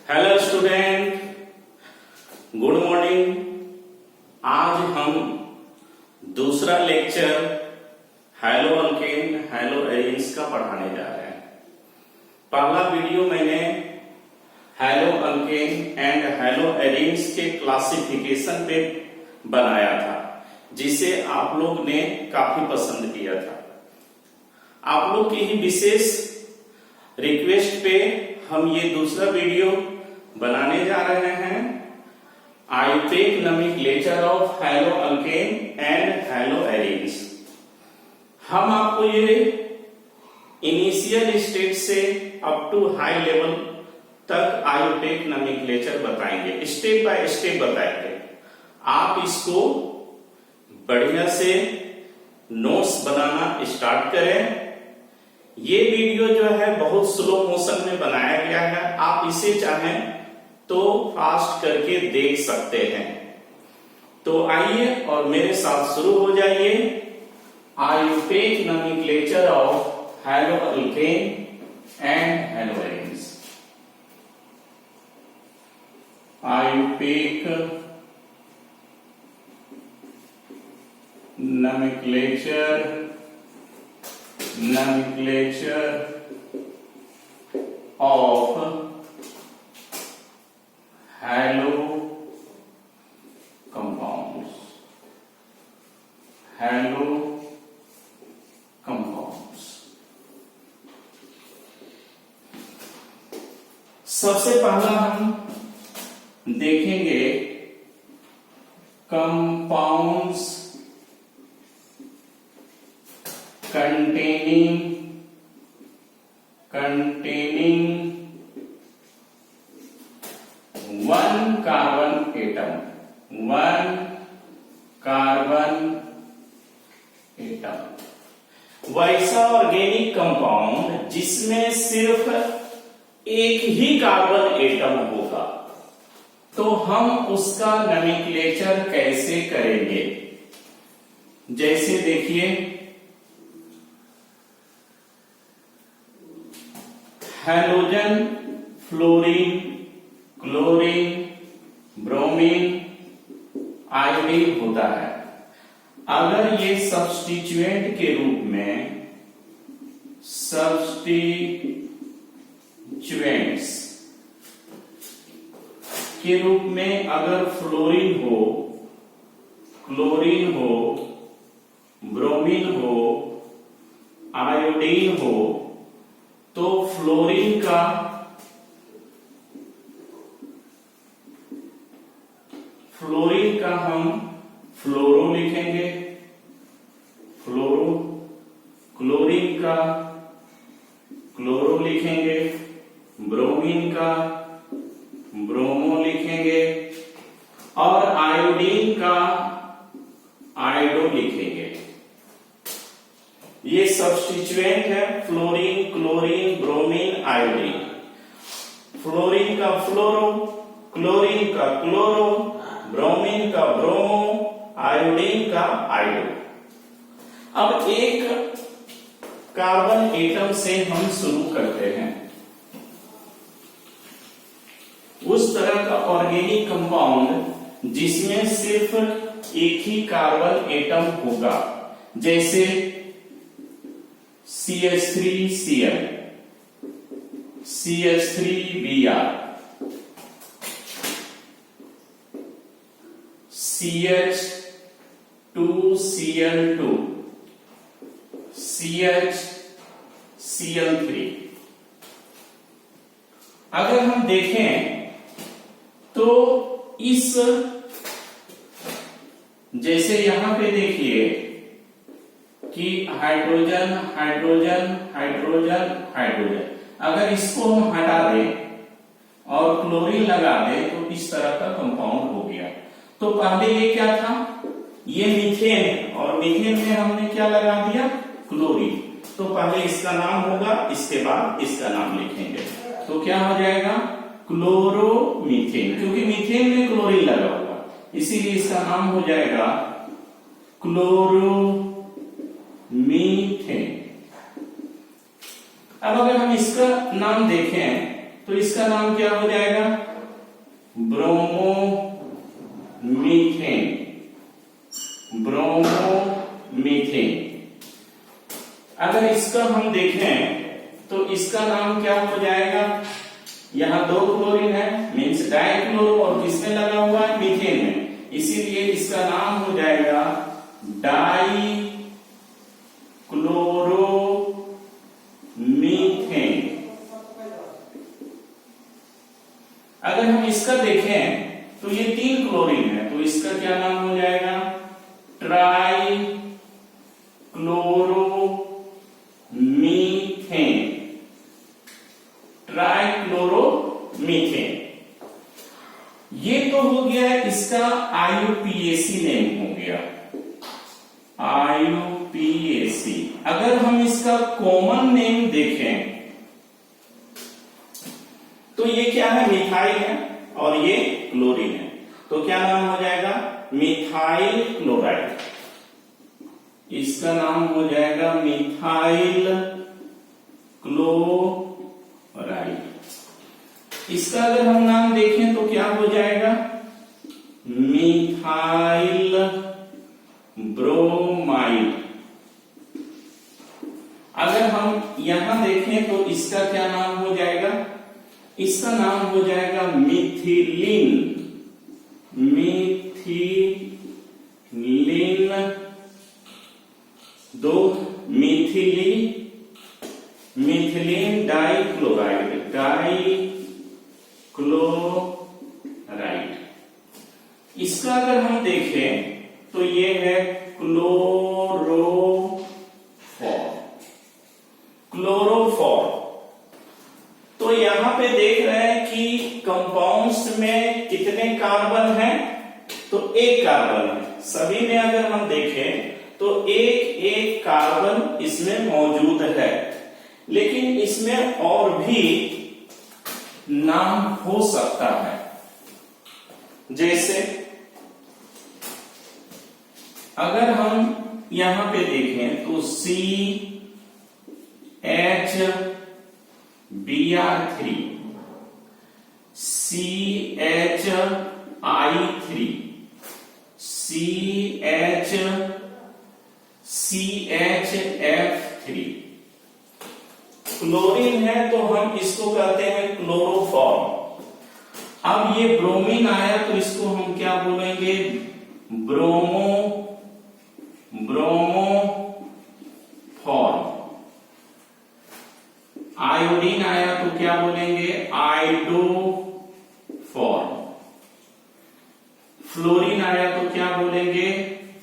Hello student, good morning. आज हम दूसरा lecture hello alkane hello arenes का पढ़ाने जा रहे हैं। पहला वीडियो मैंने hello alkane and hello arenes के क्लासिफिकेशन पे बनाया था, जिसे आप लोग ने काफी पसंद किया था। आप लोग की ही विशेष रिक्वेस्ट पे हम ये दूसरा वीडियो बनाने जा रहे हैं। Ayurvedic nomenclature of hello alkane and hello arenes. हम आपको ये इनिशियल स्टेज से अप टू हाई लेवल तक आयुर्वेदिक नोमेनक्लेचर बताएंगे, स्टेप बाय स्टेप बताएंगे। आप इसको बढ़िया से नोट्स बनाना स्टार्ट करें। ये वीडियो जो है बहुत स्लो मोशन में बनाया गया है, आप इसे चाहें तो फास्ट करके देख सकते हैं। तो आइए और मेरे साथ शुरू हो जाइए। Ayurvedic nomenclature of hello alkane and hello arenes. Ayurvedic nomenclature of halo compounds। सबसे पहला हम देखेंगे compounds containing one carbon atom। वैसा ऑर्गेनिक कंपाउंड जिसमें सिर्फ एक ही कार्बन एटम होगा, तो हम उसका नोमेनक्लेचर कैसे करेंगे? जैसे देखिए, halogen, fluorine, chlorine, bromine, iodine होता है। अगर ये सब्स्टिट्यूएंट के रूप में अगर फ्लोरीन हो, क्लोरीन हो, ब्रोमीन हो, आयोडीन हो, तो फ्लोरीन का हम फ्लोरो लिखेंगे, फ्लोरो। क्लोरीन का क्लोरो लिखेंगे, ब्रोमीन का ब्रोमो लिखेंगे, और आयोडीन का आयोडो लिखेंगे। ये सब्स्टिट्यूएंट है, fluorine, chlorine, bromine, iodine. Fluorine का फ्लोरो, क्लोरीन का क्लोरो, ब्रोमीन का ब्रोमो, आयोडीन का आयोडो। अब एक कार्बन एटम से हम शुरू करते हैं। उस तरह का ऑर्गेनिक कंपाउंड जिसमें सिर्फ एक ही कार्बन एटम होगा, जैसे CH3Cl, CH3Br, CH2Cl2, CHCl3। अगर हम देखें तो इस, जैसे यहां पे देखिए कि हाइड्रोजन हाइड्रोजन हाइड्रोजन हाइड्रोजन, अगर इसको हम हटा दें और क्लोरीन लगा दें तो इस तरह का कंपाउंड हो गया। तो पहले ये क्या था? ये मीथेन है, और मीथेन में हमने क्या लगा दिया? क्लोरीन। तो पहले इसका नाम होगा, इसके बाद इसका नाम लिखेंगे। तो क्या हो जाएगा? क्लोरोमीथेन, क्योंकि मीथेन में क्लोरीन लगा होगा, इसीलिए इसका नाम हो जाएगा क्लोरोमीथेन। अब अगर हम इसका नाम देखें तो इसका नाम क्या हो जाएगा? ब्रोमोमीथेन। ब्रोमोमीथेन। अगर इसका हम देखें तो इसका नाम क्या हो जाएगा? यहां 2 क्लोरीन है, मीन्स डाइक्लोरो, और किसमें लगा हुआ है? मीथेन में। इसीलिए इसका नाम हो जाएगा डाइक्लोरोमीथेन। अगर हम इसका देखें तो ये 3 क्लोरीन है, तो इसका क्या नाम हो जाएगा? ट्राइक्लोरोमीथेन। ट्राइक्लोरोमीथेन। ये तो हो गया इसका IUPAC नेम हो गया, IUPAC। अगर हम इसका कॉमन नेम देखें तो ये क्या है? मिथाइल है और ये क्लोरीन है, तो क्या नाम हो जाएगा? Methyl chloride. इसका नाम हो जाएगा मिथाइल क्लोराइड। इसका अगर हम नाम देखें तो क्या हो जाएगा? Methyl bromide. अगर हम यहां देखें तो इसका क्या नाम हो जाएगा? इसका नाम हो जाएगा methylene. Methylene. 2 methylene dichloride. Dichloride. इसका अगर हम देखें तो ये है क्लोरोफॉर। क्लोरोफॉर। तो यहां पे देख रहे हैं कि कंपाउंड्स में कितने कार्बन हैं? तो 1 कार्बन है। सभी में अगर हम देखें तो एक कार्बन इसमें मौजूद है, लेकिन इसमें और भी नाम हो सकता है। जैसे अगर हम यहां पे देखें तो CHBr3, CHF3। क्लोरीन है तो हम इसको कहते हैं क्लोरोफॉर्म। अब ये ब्रोमीन आया तो इसको हम क्या बोलेंगे? ब्रोमोफॉर्म। आयोडीन आया तो क्या बोलेंगे? आइडोफॉर्म। फ्लोरीन आया तो क्या बोलेंगे?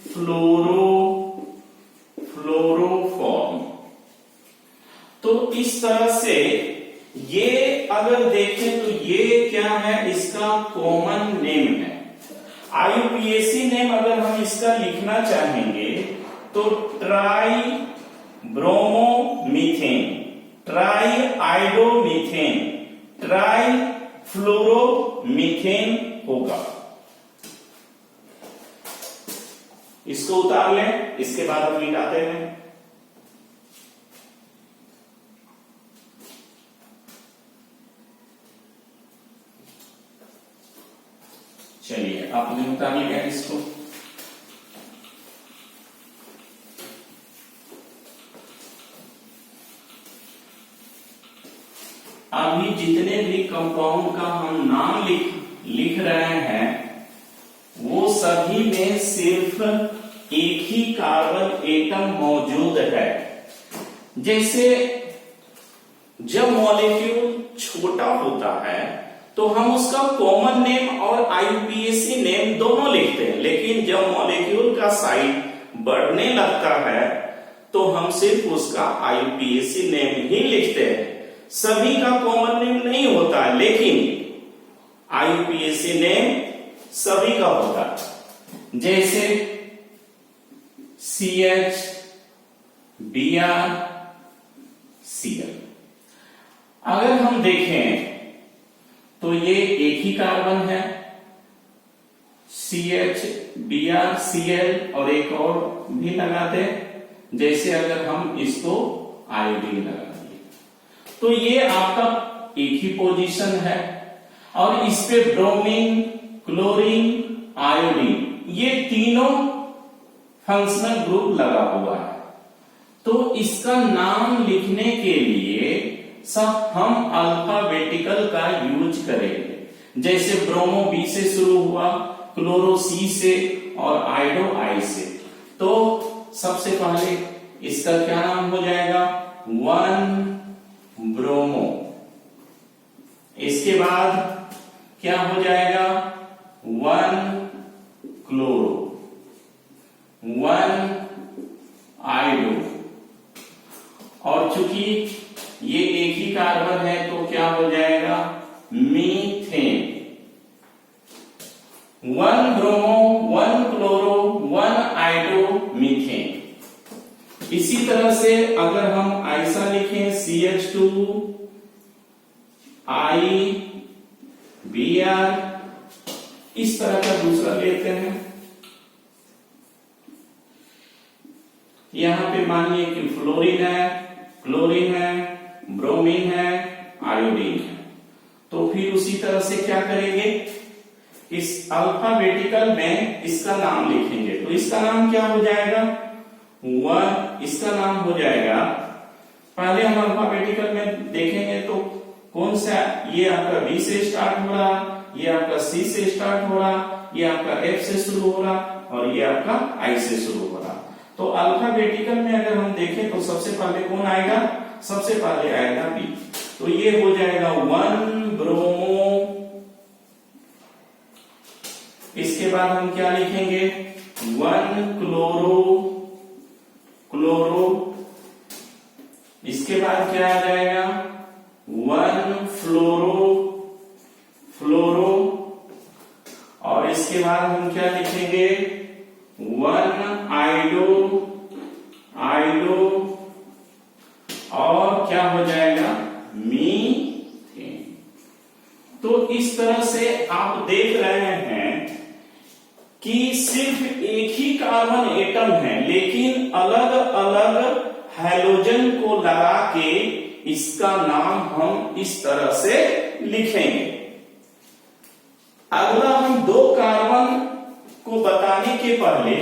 फ्लोरोफॉर्म। तो इस तरह से ये अगर देखें तो ये क्या है? इसका कॉमन नेम है। IUPAC नेम अगर हम इसका लिखना चाहेंगे तो try bromomethane, try आइडोमीथेन, try fluoromethane होगा। इसको उतार लें, इसके बाद हम मिटाते हैं। चलिए आपने उतार लिया इसको। अभी जितने भी कंपाउंड का हम नाम लिख रहे हैं वो सभी में सिर्फ एक ही कार्बन एटम मौजूद है। जैसे जब मॉलिक्यूल छोटा होता है तो हम उसका कॉमन नेम और IUPAC नेम दोनों लिखते हैं, लेकिन जब मॉलिक्यूल का साइज बढ़ने लगता है तो हम सिर्फ उसका IUPAC नेम ही लिखते हैं। सभी का कॉमन नेम नहीं होता है, लेकिन IUPAC नेम सभी का होता है। जैसे CHBrCl। अगर हम देखें तो ये एक ही कार्बन है, CHBrCl, और एक और भी लगाते हैं। जैसे अगर हम इसको आयोडीन लगा दिए तो ये आपका एक ही पोजीशन है, और इस पे ब्रोमीन, क्लोरीन, आयोडीन ये तीनों फंक्शनल ग्रुप लगा हुआ है। तो इसका नाम लिखने के लिए सब हम अल्फाबेटिकल का यूज करेंगे। जैसे ब्रोमो बी से शुरू हुआ, क्लोरो सी से और आयोडो आई से। तो सबसे पहले इसका क्या नाम हो जाएगा? 1 ब्रोमो। इसके बाद क्या हो जाएगा? 1 क्लोरो, 1 आयोडो। और चूंकि ये एक ही कार्बन है तो क्या हो जाएगा? Methane. 1 bromo, 1 chloro, 1 iodo, methane. इसी तरह से अगर हम ऐसा लिखें CH2 I Br, इस तरह का दूसरा लेते हैं। यहां पे मानिए कि फ्लोरीन है, क्लोरीन है, ब्रोमीन है, आयोडीन है। तो फिर उसी तरह से क्या करेंगे? इस अल्फाबेटिकल में इसका नाम लिखेंगे। तो इसका नाम क्या हो जाएगा? इसका नाम हो जाएगा, पहले हम अल्फाबेटिकल में देखेंगे तो कौन सा, ये आपका B से स्टार्ट हो रहा, ये आपका C से स्टार्ट हो रहा, ये आपका F से शुरू हो रहा, और ये आपका I से शुरू हो रहा। तो अल्फाबेटिकल में अगर हम देखें तो सबसे पहले कौन आएगा? सबसे पहले आएगा B। तो ये हो जाएगा 1 ब्रोमो। इसके बाद हम क्या लिखेंगे? 1 क्लोरो, क्लोरो। इसके बाद क्या आ जाएगा? 1 फ्लोरो, फ्लोरो। और इसके बाद हम क्या लिखेंगे? 1 आयोडो, आयोडो। और क्या हो जाएगा? मीथेन। तो इस तरह से आप देख रहे हैं कि सिर्फ एक ही कार्बन एटम है, लेकिन अलग अलग हैलोजन को लगा के इसका नाम हम इस तरह से लिखेंगे। अगला हम 2 कार्बन को बताने के पहले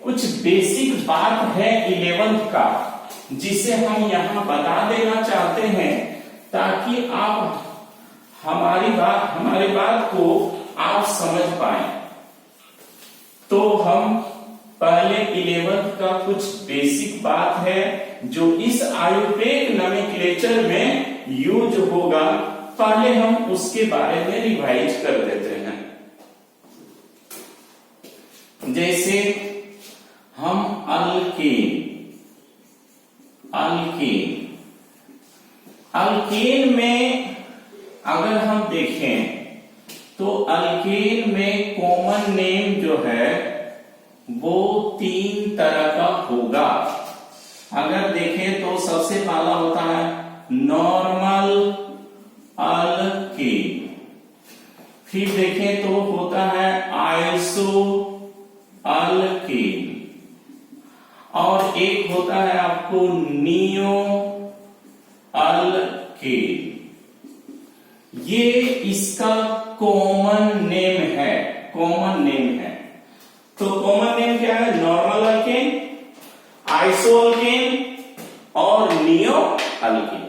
कुछ बेसिक बात है 11th का, जिसे हम यहां बता देना चाहते हैं, ताकि आप हमारी बात को आप समझ पाए। तो हम पहले 11th का कुछ बेसिक बात है जो इस आयुर्वेद नोमेनक्लेचर में यूज होगा, पहले हम उसके बारे में रिवाइज कर देते हैं। जैसे हम अल्केन, अल्केन में अगर हम देखें तो अल्केन में कॉमन नेम जो है वो 3 तरह का होगा। अगर देखें तो सबसे पहला होता है नॉर्मल अल्केन, फिर देखें तो होता है आइसो अल्केन, और एक होता है आपको नियो अल्केन। ये इसका कॉमन नेम है, कॉमन नेम है। तो कॉमन नेम क्या है? नॉर्मल अल्केन, आइसो अल्केन और नियो अल्केन।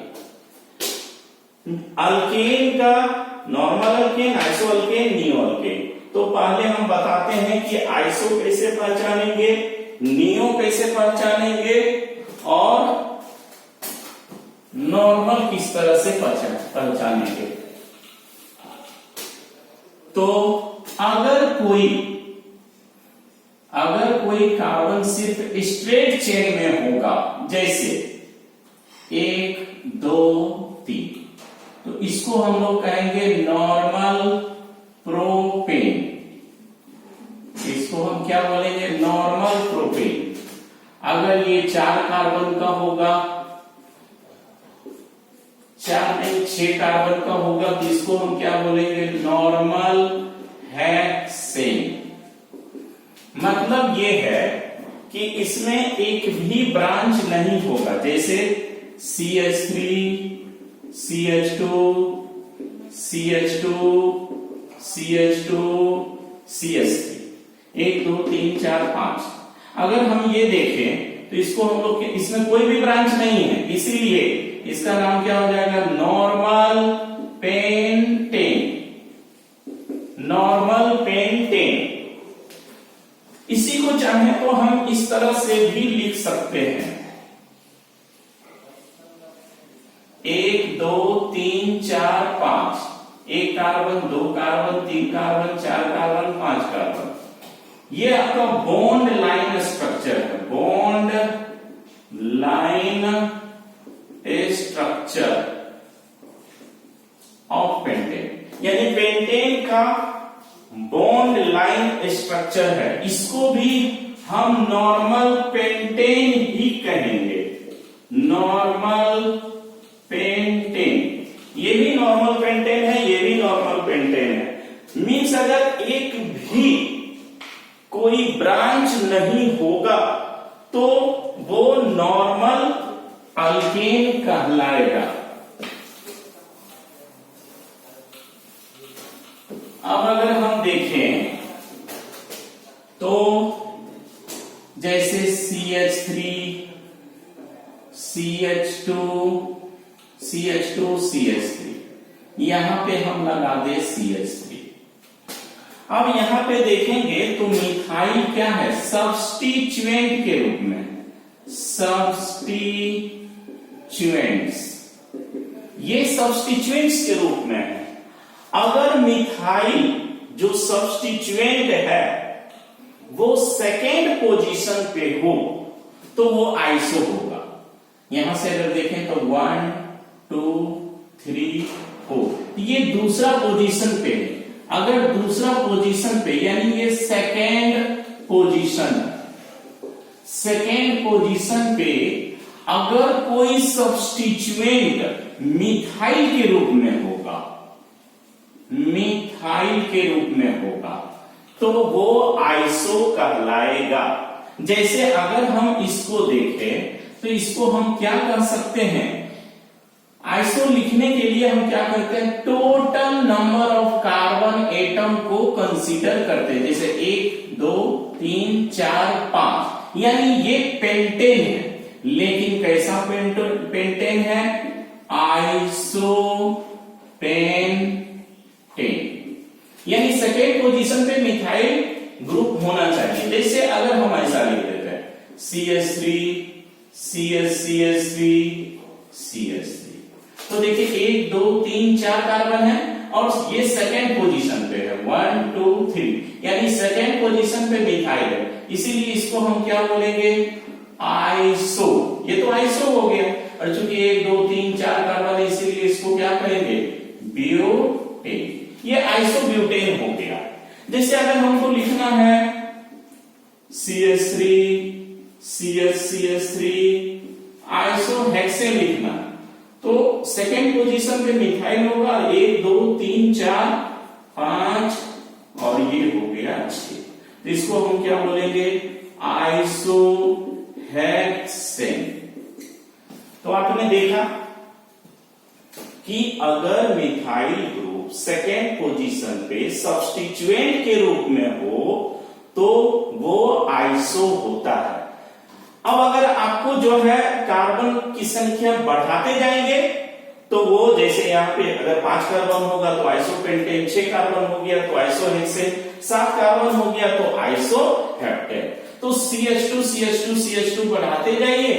अल्केन का normal alkane, iso alkane, neo alkane. तो पहले हम बताते हैं कि आइसो कैसे पहचानेंगे, नियो कैसे पहचानेंगे, और नॉर्मल किस तरह से पहचानेंगे। तो अगर कोई कार्बन सिर्फ स्ट्रेट चेन में होगा, जैसे 1 2 3, तो इसको हम लोग कहेंगे नॉर्मल प्रोपेन। इसको हम क्या बोलेंगे? Normal propane. अगर ये 4 कार्बन का होगा, 4 नहीं 6 कार्बन का होगा, तो इसको हम क्या बोलेंगे? Normal hexane. मतलब ये है कि इसमें एक भी ब्रांच नहीं होगा, जैसे CH3, CH2, CH2 CH2 CH3, 1 2 3 4 5। अगर हम ये देखें तो इसको हम लोग इसमें कोई भी ब्रांच नहीं है, इसीलिए इसका नाम क्या हो जाएगा, नॉर्मल पेंटेन। Normal pentane. इसी को चाहे तो हम इस तरह से भी लिख सकते हैं, 1 2 3 4 5, 1 carbon 2 carbon 3 carbon 4 carbon 5 carbon. ये आपका बॉन्ड लाइन स्ट्रक्चर है, bond line structure of pentane, यानी पेंटेन का बॉन्ड लाइन स्ट्रक्चर है। इसको भी हम नॉर्मल पेंटेन ही कहेंगे, नॉर्मल पेंटेन। ये भी नॉर्मल पेंटेन है, ये भी नॉर्मल पेंटेन है। मीन्स अगर एक भी कोई ब्रांच नहीं होगा तो वो नॉर्मल अल्केन कहलाएगा। अब अगर हम देखें तो जैसे CH3 CH2 CH2 CH3, यहां पे हम लगा दे CH3। अब यहां पे देखेंगे तो मिथाइल क्या है, सब्स्टिट्यूएंट के रूप में, सब्स्टिट्यूएंट्स, ये सब्स्टिट्यूएंट्स के रूप में है। अगर मिथाइल जो सब्स्टिट्यूएंट है वो सेकेंड पोजीशन पे हो तो वो आइसो होगा। यहां से अगर देखें तो 1 2 3 4, ये दूसरा पोजीशन पे है। अगर दूसरा पोजीशन पे, यानी ये सेकेंड पोजीशन, सेकेंड पोजीशन पे अगर कोई सब्स्टिट्यूएंट मिथाइल के रूप में होगा, मिथाइल के रूप में होगा तो वो आइसो कहलाएगा। जैसे अगर हम इसको देखें तो इसको हम क्या कर सकते हैं, आइसो लिखने के लिए हम क्या करते हैं, total number of carbon atom को कंसीडर करते हैं। जैसे 1 2 3 4 5, यानी ये पेंटेन है, लेकिन कैसा पेंटेन है, आइसो पेंटेन, यानी सेकेंड पोजीशन पे मिथाइल ग्रुप होना चाहिए। जैसे अगर हम ऐसा लिख देते हैं CH3 CH3 CH3, तो देखिए 1 2 3 4 कार्बन है और ये सेकेंड पोजीशन पे है, 1 2 3, यानी सेकेंड पोजीशन पे मिथाइल है, इसीलिए इसको हम क्या बोलेंगे, आइसो। ये तो आइसो हो गया, और चूंकि 1 2 3 4 कार्बन है इसीलिए इसको क्या कहेंगे, ब्यूटेन। ये आइसोब्यूटेन हो गया। जैसे अगर हमको लिखना है CH3 CH3 आइसोहेक्सेन लिखना, तो सेकेंड पोजीशन पे मिथाइल होगा, 1 2 3 4 5 और ये हो गया 6, तो इसको हम क्या बोलेंगे, आइसोहेक्सेन। तो आपने देखा कि अगर मिथाइल ग्रुप सेकेंड पोजीशन पे सब्स्टिट्यूएंट के रूप में हो तो वो आइसो होता है। अब अगर आपको जो है कार्बन की संख्या बढ़ाते जाएंगे तो वो, जैसे यहाँ पे अगर 5 कार्बन होगा तो आइसोपेंटेन, 6 कार्बन हो गया तो आइसोहेक्सेन, 7 कार्बन हो गया तो आइसोहेप्टेन। तो CH2 CH2 CH2 बढ़ाते जाइए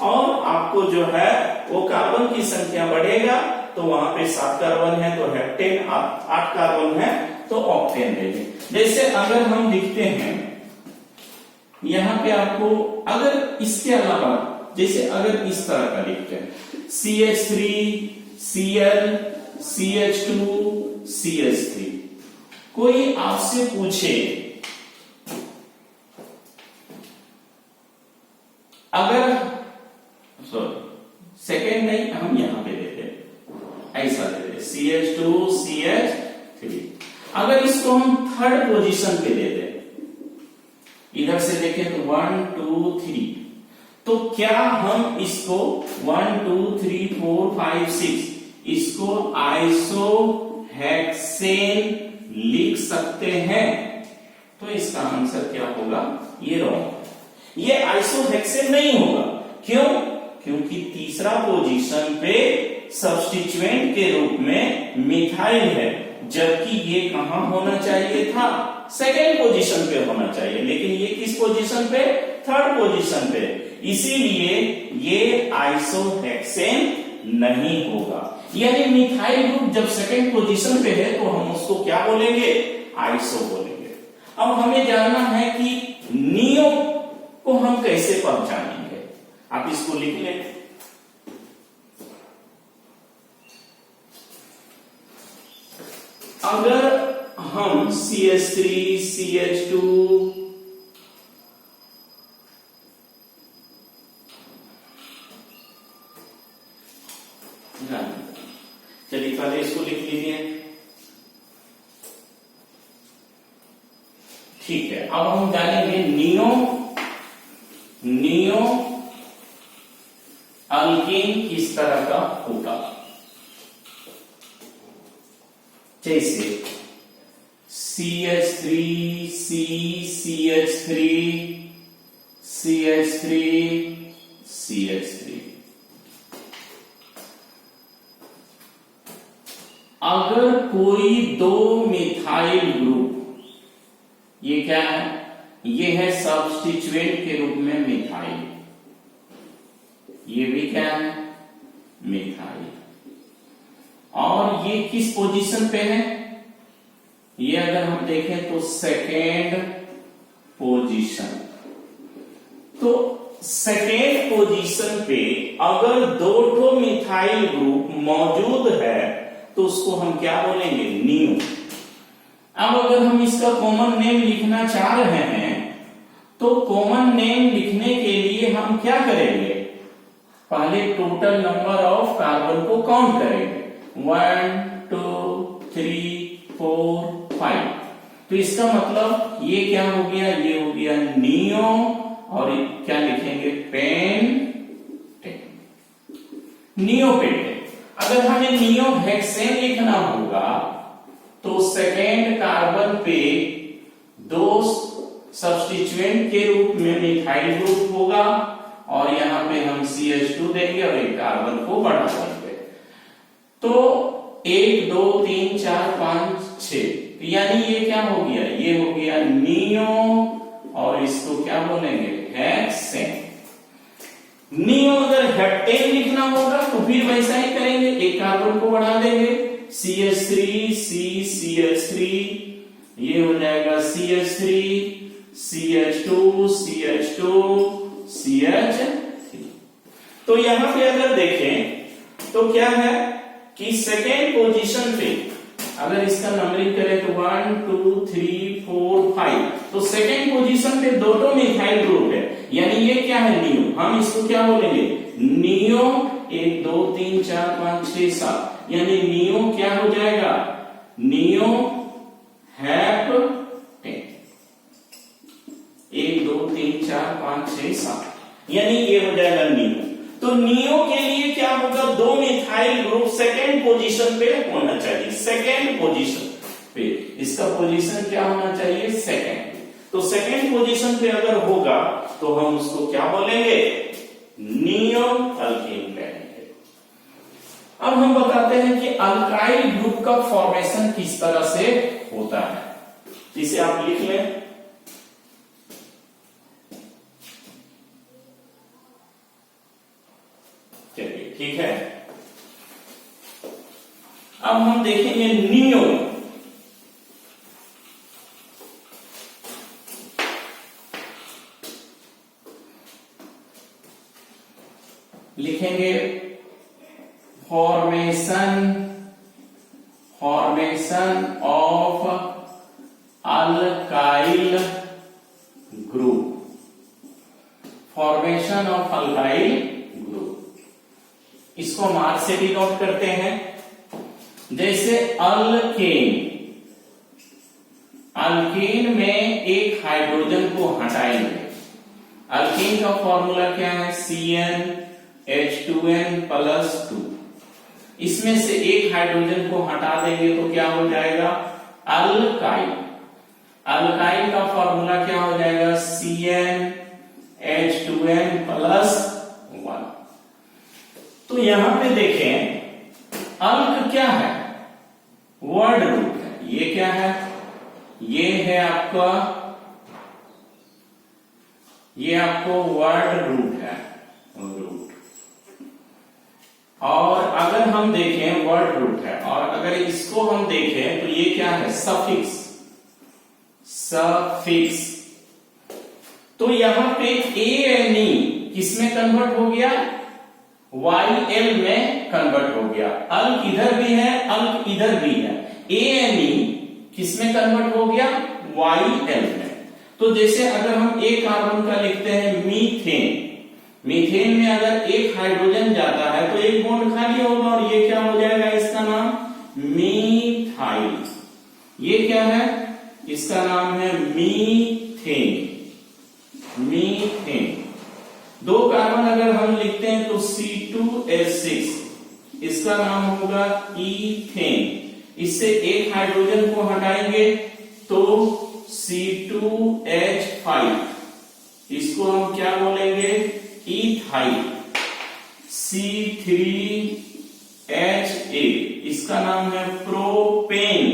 और आपको जो है वो कार्बन की संख्या बढ़ेगा, तो वहां पे 7 कार्बन है तो हेप्टेन, 8 कार्बन है तो ऑक्टेन देंगे। जैसे अगर हम लिखते हैं यहां पे आपको, अगर इसके अलावा जैसे अगर इस तरह का लिखते हैं CH3 Cl CH2 CH3, कोई आपसे पूछे अगर, सॉरी सेकेंड नहीं, हम यहां पे देते ऐसा देते CH2 CH3, अगर इसको हम थर्ड पोजीशन पे दे दें, इधर से देखें तो 1 2 3, तो क्या हम इसको 1 2 3 4 5 6 इसको आइसो हेक्सेन लिख सकते हैं? तो इसका आंसर क्या होगा? ये रॉन्ग, ये आइसोहेक्सेन नहीं होगा। क्यों? क्योंकि तीसरा पोजीशन पे सब्स्टिट्यूएंट के रूप में मिथाइल है, जबकि ये कहां होना चाहिए था? सेकेंड पोजीशन पे होना चाहिए, लेकिन ये किस पोजीशन पे? थर्ड पोजीशन पे। इसीलिए ये आइसोहेक्सेन नहीं होगा। यानी मिथाइल ग्रुप जब सेकेंड पोजीशन पे है तो हम उसको क्या बोलेंगे? आइसो बोलेंगे। अब हमें जानना है कि नियो को हम कैसे पहचानेंगे। आप इसको लिख लें। अगर हम CH3 CH2 चलिए पहले इसको लिख लीजिए। ठीक है, अब हम जानेंगे नियो अल्केन किस तरह का होगा। जैसे CH3 C CH3 CH3 CH3। अगर कोई दो मिथाइल ग्रुप, ये क्या है? ये है सब्स्टिट्यूएंट के रूप में मिथाइल, ये भी क्या है? मिथाइल। और ये किस पोजीशन पे है? ये अगर हम देखें तो सेकेंड पोजीशन। तो सेकेंड पोजीशन पे अगर दो ठो मिथाइल ग्रुप मौजूद है तो उसको हम क्या बोलेंगे? नियो। अब अगर हम इसका कॉमन नेम लिखना चाह रहे हैं तो कॉमन नेम लिखने के लिए हम क्या करेंगे? पहले टोटल नंबर ऑफ कार्बन को काउंट करेंगे। 1 2 3 4 5। तो इसका मतलब ये क्या हो गया? ये हो गया नियो। और क्या लिखेंगे? Pentane, neo pentane. अगर हमें नियो हेक्सेन लिखना होगा तो सेकेंड कार्बन पे दो सब्स्टिट्यूएंट के रूप में मिथाइल ग्रुप होगा और यहां पे हम CH2 देंगे और एक कार्बन को बढ़ा देंगे। तो 1 2 3 4 5 6, यानी ये क्या हो गया? ये हो गया नियो। और इसको क्या बोलेंगे? हेक्सेन। नियो अगर हेप्टेन लिखना होगा तो फिर वैसा ही करेंगे, एक कार्बन को बढ़ा देंगे। CH3 C CH3, ये हो जाएगा CH3 CH2 CH2 CH3। तो यहां पे अगर देखें तो क्या है कि सेकेंड पोजीशन पे अगर इसका नंबरिंग करें तो 1 2 3 4 5, तो सेकेंड पोजीशन पे दोनों मिथाइल ग्रुप है, यानी ये क्या है? नियो। हम इसको क्या बोलेंगे? नियो 1 2 3 4 5 6 7, यानी नियो क्या हो जाएगा? Neo heptane. 1 2 3 4 5 6 7, यानी ये हो जाएगा नियो। तो नियो के लिए क्या होगा? दो मिथाइल ग्रुप सेकेंड पोजीशन पे होना चाहिए। सेकेंड पोजीशन पे इसका पोजीशन क्या होना चाहिए? सेकेंड। तो सेकेंड पोजीशन पे अगर होगा तो हम उसको क्या बोलेंगे? नियो अल्केन कहेंगे। अब हम बताते हैं कि अल्काइल ग्रुप का फॉर्मेशन किस तरह से होता है, जिसे आप लिख लें। चलिए ठीक है, अब हम देखेंगे नियो। लिखेंगे formation of alkyl group. Formation of alkyl group, इसको मार्क से डिनोट करते हैं। जैसे अल्केन में एक हाइड्रोजन को हटाएंगे। अल्केन का फॉर्मूला क्या है? CnH2n+2। इसमें से एक हाइड्रोजन को हटा देंगे तो क्या हो जाएगा, अल्काइल। अल्काइल का फॉर्मूला क्या हो जाएगा, CnH2n+1। तो यहां पे देखें अल्क क्या है, वर्ड रूट है। ये क्या है, ये है आपका, ये आपको वर्ड रूट है, रूट। और अगर हम देखें वर्ड रूट है, और अगर इसको हम देखें तो ये क्या है, सफिक्स। सफिक्स तो यहां पे ANE किसमें कन्वर्ट हो गया, YL में कन्वर्ट हो गया। अल्क इधर भी है, अल्क इधर भी है। ANE किसमें कन्वर्ट हो गया, YL में। तो जैसे अगर हम एक कार्बन का लिखते हैं मीथेन, मीथेन में अगर एक हाइड्रोजन जाता है तो एक बॉन्ड खाली होगा और ये क्या हो जाएगा, इसका नाम मीथाइल। ये क्या है, इसका नाम है मीथेन। मीथेन। दो कार्बन अगर हम लिखते हैं तो C2H6, इसका नाम होगा इथेन। इससे एक हाइड्रोजन को हटाएंगे तो C2H5, इसको हम क्या बोलेंगे, इथाइल। C3H8, इसका नाम है प्रोपेन।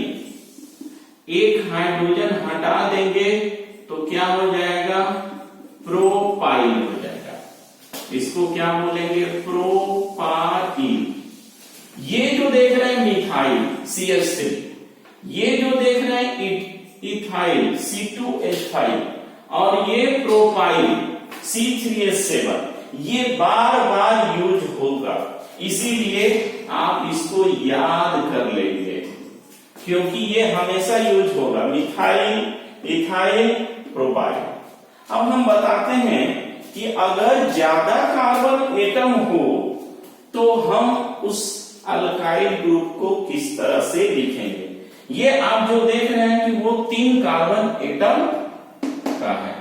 एक हाइड्रोजन हटा देंगे तो क्या हो जाएगा, प्रोपाइल हो जाएगा। इसको क्या बोलेंगे, प्रोपाइल। ये जो देख रहे हैं मिथाइल CH3, ये जो देख रहे हैं इथाइल C2H5, और ये प्रोपाइल C3H7, ये बार बार यूज होगा, इसीलिए आप इसको याद कर लेंगे, क्योंकि ये हमेशा यूज होगा, मिथाइल, इथाइल, प्रोपाइल। अब हम बताते हैं कि अगर ज्यादा कार्बन एटम हो तो हम उस अल्काइल ग्रुप को किस तरह से लिखेंगे। ये आप जो देख रहे हैं कि वो 3 कार्बन एटम का है,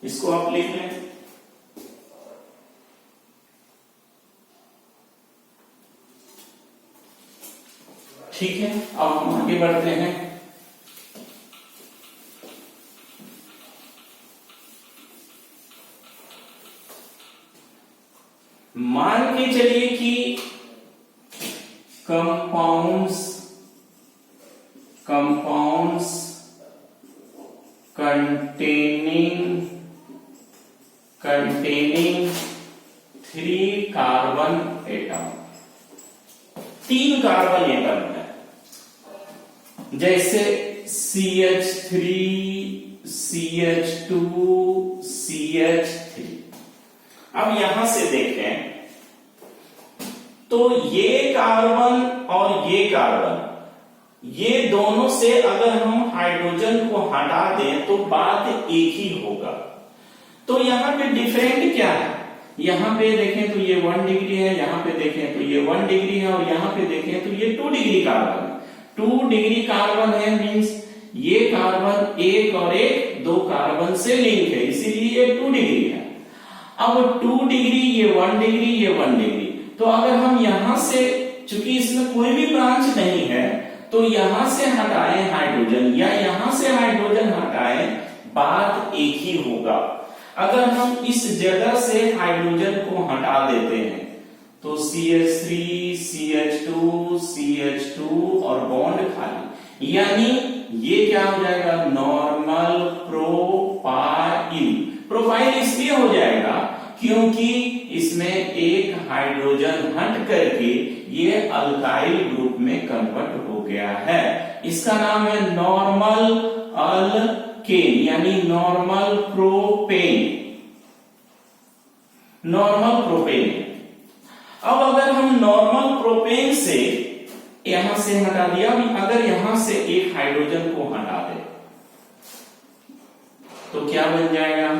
इसको आप लिख लें। ठीक है, अब हम आगे बढ़ते हैं। मान के चलिए कि compounds containing 3 carbon atom, 3 carbon atom है, जैसे CH3, CH2, CH3। अब यहां से देखें तो ये कार्बन और ये कार्बन, ये दोनों से अगर हम हाइड्रोजन को हटा दें तो बात एक ही होगा। तो यहां पे डिफरेंट क्या है, यहां पे देखें तो ये 1 डिग्री है, यहां पे देखें तो ये 1 डिग्री है, और यहां पे देखें तो ये 2 डिग्री कार्बन है। 2 डिग्री कार्बन है, मीन्स ये कार्बन एक और एक 2 कार्बन से लिंक है, इसीलिए ये 2 डिग्री है। अब 2 डिग्री, ये 1 डिग्री, ये 1 डिग्री। तो अगर हम यहां से, चूंकि इसमें कोई भी ब्रांच नहीं है, तो यहां से हटाएं हाइड्रोजन या यहां से हाइड्रोजन हटाएं, बात एक ही होगा। अगर हम इस जगह से हाइड्रोजन को हटा देते हैं तो CH3, CH2, CH2 और बॉन्ड खाली, यानी ये क्या हो जाएगा, नॉर्मल प्रोपाइल। प्रोपाइल इसलिए हो जाएगा क्योंकि इसमें एक हाइड्रोजन हट करके ये अल्काइल ग्रुप में कन्वर्ट हो गया है। इसका नाम है नॉर्मल अल्केन, यानी नॉर्मल प्रोपेन। Normal propane. अब अगर हम नॉर्मल प्रोपेन से यहां से हटा दिया, अगर यहां से एक हाइड्रोजन को हटा दे तो क्या बन जाएगा,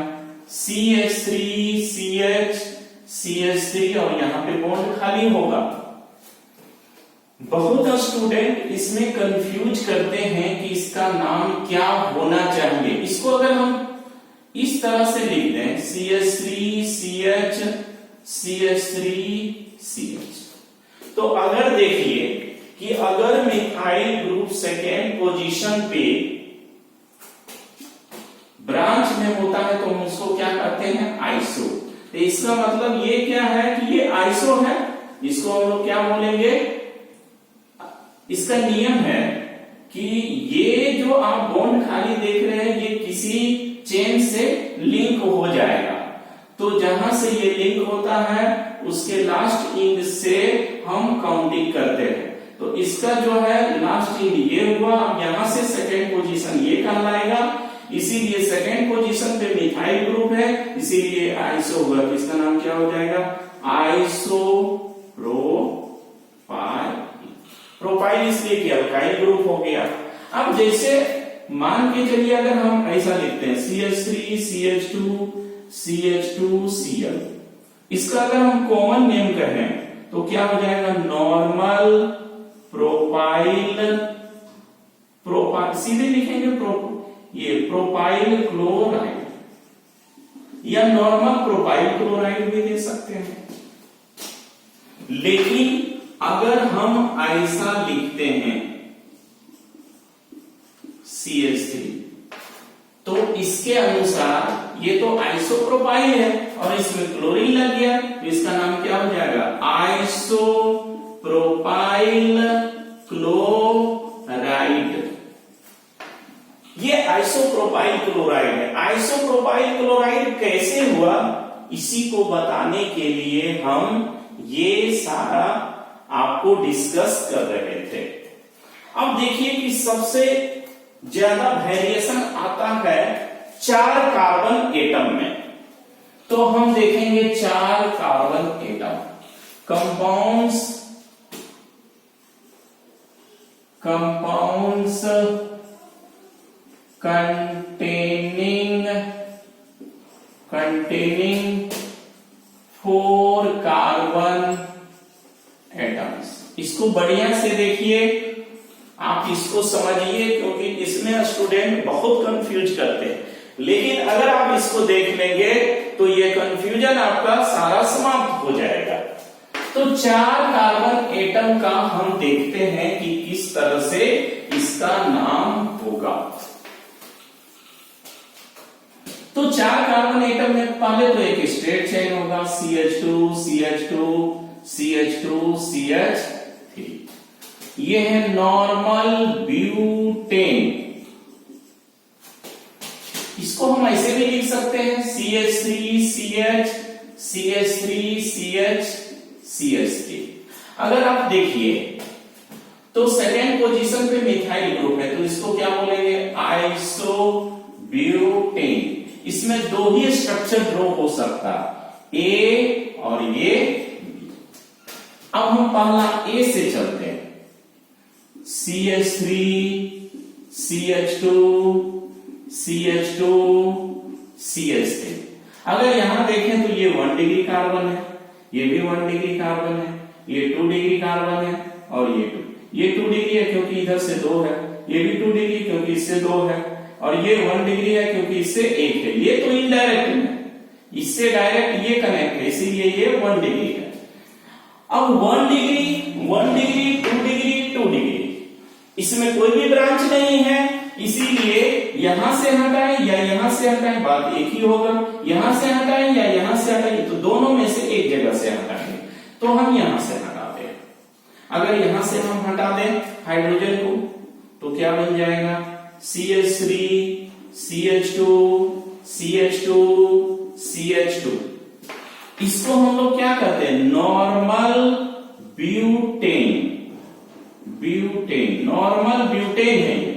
CH3, CH, CH3 और यहां पे बॉन्ड खाली होगा। बहुत स्टूडेंट इसमें कंफ्यूज करते हैं कि इसका नाम क्या होना चाहिए। इसको अगर हम इस तरह से लिख दें, CH3, CH, CH3, CH, तो अगर देखिए कि अगर मिथाइल ग्रुप सेकेंड पोजीशन पे ब्रांच में होता है तो हम उसको क्या कहते हैं, आइसो। तो इसका मतलब ये क्या है कि ये आइसो है, इसको हम लोग क्या बोलेंगे, इसका नियम है कि ये जो आप बॉन्ड खाली देख रहे हैं ये किसी चेन से लिंक हो जाएगा। तो जहां से ये लिंक होता है उसके लास्ट इंड से हम काउंटिंग करते हैं। तो इसका जो है लास्ट इंड ये हुआ, अब यहां से सेकेंड पोजीशन ये कहलाएगा, इसीलिए सेकेंड पोजीशन पे मिथाइल ग्रुप है, इसीलिए आइसो हुआ। तो इसका नाम क्या हो जाएगा, आइसो प्रोपाइल, इसलिए कि अल्काइल ग्रुप हो गया। अब जैसे मान के चलिए अगर हम ऐसा लिखते हैं CH3 CH2 CH2 Cl, इसका अगर हम कॉमन नेम कहें तो क्या हो जाएगा, नॉर्मल प्रोपाइल, सीधे लिखेंगे ये प्रोपाइल क्लोराइड, या नॉर्मल प्रोपाइल क्लोराइड भी दे सकते हैं। लेकिन अगर हम ऐसा लिखते हैं CH3 तो इसके अनुसार ये तो आइसोप्रोपाइल है और इसमें क्लोरीन लग गया, तो इसका नाम क्या हो जाएगा, आइसोप्रोपाइल क्लोराइड। ये आइसोप्रोपाइल क्लोराइड है। आइसोप्रोपाइल क्लोराइड कैसे हुआ, इसी को बताने के लिए हम ये सारा आपको डिस्कस कर रहे थे। अब देखिए कि सबसे ज्यादा वेरिएशन आता है 4 कार्बन एटम में। तो हम देखेंगे 4 carbon atom, compounds containing 4 carbon atoms. इसको बढ़िया से देखिए, आप इसको समझिए, क्योंकि इसमें स्टूडेंट बहुत कंफ्यूज करते हैं। लेकिन अगर आप इसको देख लेंगे तो ये कंफ्यूजन आपका सारा समाप्त हो जाएगा। तो 4 कार्बन एटम का हम देखते हैं कि किस तरह से इसका नाम होगा। तो 4 कार्बन एटम में पहले तो एक स्ट्रेट चेन होगा, CH2 CH2 CH2 CH3। ये है नॉर्मल ब्यूटेन, इसको हम ऐसे भी लिख सकते हैं CH3 CH CH3 CH CH3। अगर आप देखिए तो सेकेंड पोजीशन पे मिथाइल ग्रुप है, तो इसको क्या बोलेंगे, आइसोब्यूटेन। इसमें 2 ही स्ट्रक्चर ड्रॉ हो सकता, A और ये B। अब हम पहला A से चलते हैं, CH3 CH2 CH2 CH3। अगर यहां देखें तो ये 1 डिग्री कार्बन है, ये भी 1 डिग्री कार्बन है, ये 2 डिग्री कार्बन है, और ये 2 डिग्री है क्योंकि इधर से 2 है, ये भी 2 डिग्री क्योंकि इससे 2 है, और ये 1 डिग्री है क्योंकि इससे 1 है। ये तो इनडायरेक्ट है, इससे डायरेक्ट ये कनेक्ट है, इसीलिए ये 1 डिग्री है। अब 1 डिग्री 1 डिग्री 2 डिग्री 2 डिग्री, इसमें कोई भी ब्रांच नहीं है, इसीलिए यहां से हटाएं या यहां से हटाएं बात एक ही होगा। यहां से हटाएं या यहां से हटाएं, तो दोनों में से एक जगह से हटाएंगे, तो हम यहां से हटाते हैं। अगर यहां से हम हटा दें हाइड्रोजन को तो क्या बन जाएगा, CH3 CH2 CH2 CH2। इसको हम लोग क्या कहते हैं, नॉर्मल ब्यूटेन। नॉर्मल ब्यूटेन है ये।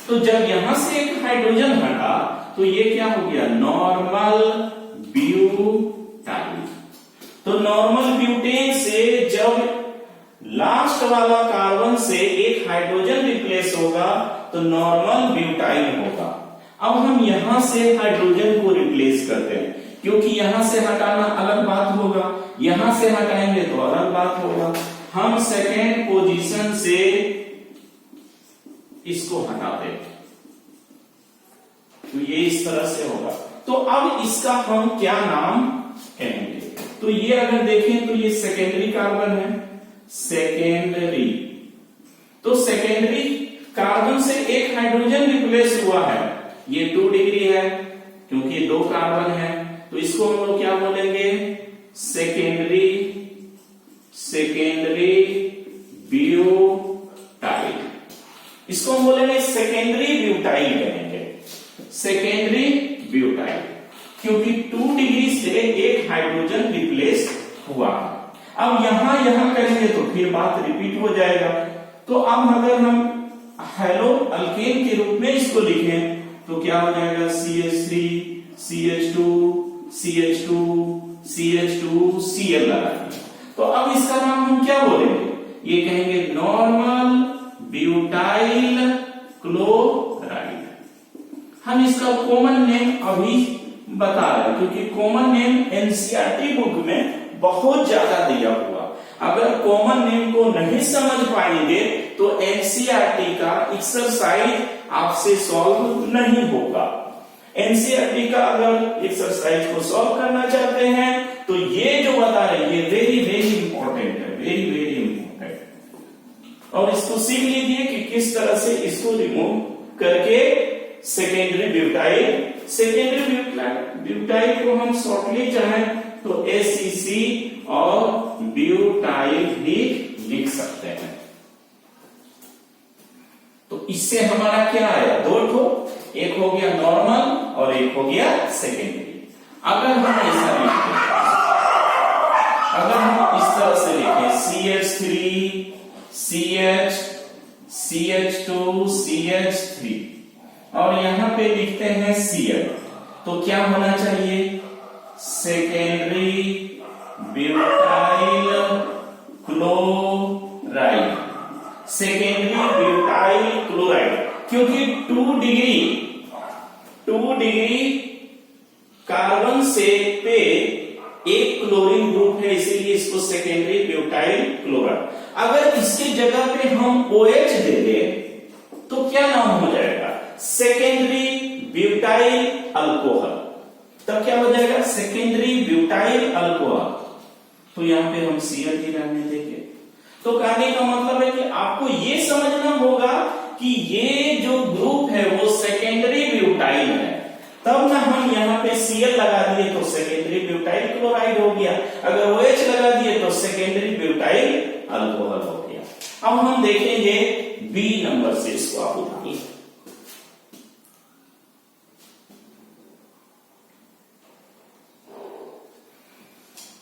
तो जब यहां से एक हाइड्रोजन हटा तो ये क्या हो गया, नॉर्मल ब्यूटाइल। तो नॉर्मल ब्यूटेन से जब लास्ट वाला कार्बन से एक हाइड्रोजन रिप्लेस होगा तो नॉर्मल ब्यूटाइल होगा। अब हम यहां से हाइड्रोजन को रिप्लेस करते हैं, क्योंकि यहां से हटाना अलग बात होगा, यहां से हटाएंगे तो अलग बात होगा। हम सेकेंड पोजीशन से इसको हटाते हैं तो ये इस तरह से होगा। तो अब इसका हम क्या नाम कहेंगे, तो ये अगर देखें तो ये सेकेंडरी कार्बन है, सेकेंडरी। तो सेकेंडरी कार्बन से एक हाइड्रोजन रिप्लेस हुआ है, ये 2 डिग्री है क्योंकि 2 कार्बन है, तो इसको हम लोग क्या बोलेंगे, सेकेंडरी ब्यूटाइल। इसको हम बोलेंगे सेकेंडरी ब्यूटाइल कहेंगे, सेकेंडरी ब्यूटाइल, क्योंकि 2 डिग्री से एक हाइड्रोजन रिप्लेस हुआ। अब यहां करेंगे तो फिर बात रिपीट हो जाएगा। तो अब अगर हम हेलो अल्केन के रूप में इसको लिखें तो क्या हो जाएगा, CH3 CH2 CH2 CH2 Cl लगाएंगे। तो अब इसका नाम हम क्या बोलेंगे, ये कहेंगे नॉर्मल ब्यूटाइल क्लोराइड। हम इसका कॉमन नेम अभी बता रहे हैं क्योंकि कॉमन नेम एनसीईआरटी बुक में बहुत ज्यादा दिया हुआ। अगर कॉमन नेम को नहीं समझ पाएंगे तो एनसीईआरटी का एक्सरसाइज आपसे सॉल्व नहीं होगा। एनसीईआरटी का अगर एक्सरसाइज को सॉल्व करना चाहते हैं तो ये जो बता रहे हैं ये वेरी वेरी इंपॉर्टेंट है, वेरी वेरी इंपॉर्टेंट। और इसको सीख लीजिए कि किस तरह से इसको रिमूव करके सेकेंडरी ब्यूटाइल को हम शॉर्टली चाहें तो SEC और ब्यूटाइल भी लिख सकते हैं। तो इससे हमारा क्या आया, 2 ठो, एक हो गया नॉर्मल और एक हो गया सेकेंडरी। अगर हम ऐसा लिखें, अगर हम इस तरह से लिखें CH3 CH CH2 CH3 और यहां पे लिखते हैं Cl, तो क्या होना चाहिए, secondary butyl chloride, secondary butyl chloride, क्योंकि 2 डिग्री कार्बन से पे एक क्लोरीन ग्रुप है, इसीलिए इसको सेकेंडरी ब्यूटाइल क्लोराइड। अगर इसकी जगह पे हम OH दे दें तो क्या नाम हो जाएगा, सेकेंडरी ब्यूटाइल अल्कोहल। तब क्या हो जाएगा, सेकेंडरी ब्यूटाइल अल्कोहल। तो यहां पे हम Cl ही रहने देंगे। तो कहने का मतलब है कि आपको ये समझना होगा कि ये जो ग्रुप है वो सेकेंडरी ब्यूटाइल है। तब ना हम यहाँ पे Cl लगा दिए तो सेकेंडरी ब्यूटाइल क्लोराइड हो गया, अगर OH लगा दिए तो सेकेंडरी ब्यूटाइल अल्कोहल हो गया। अब हम देखेंगे B नंबर से, इसको आप उठाइए।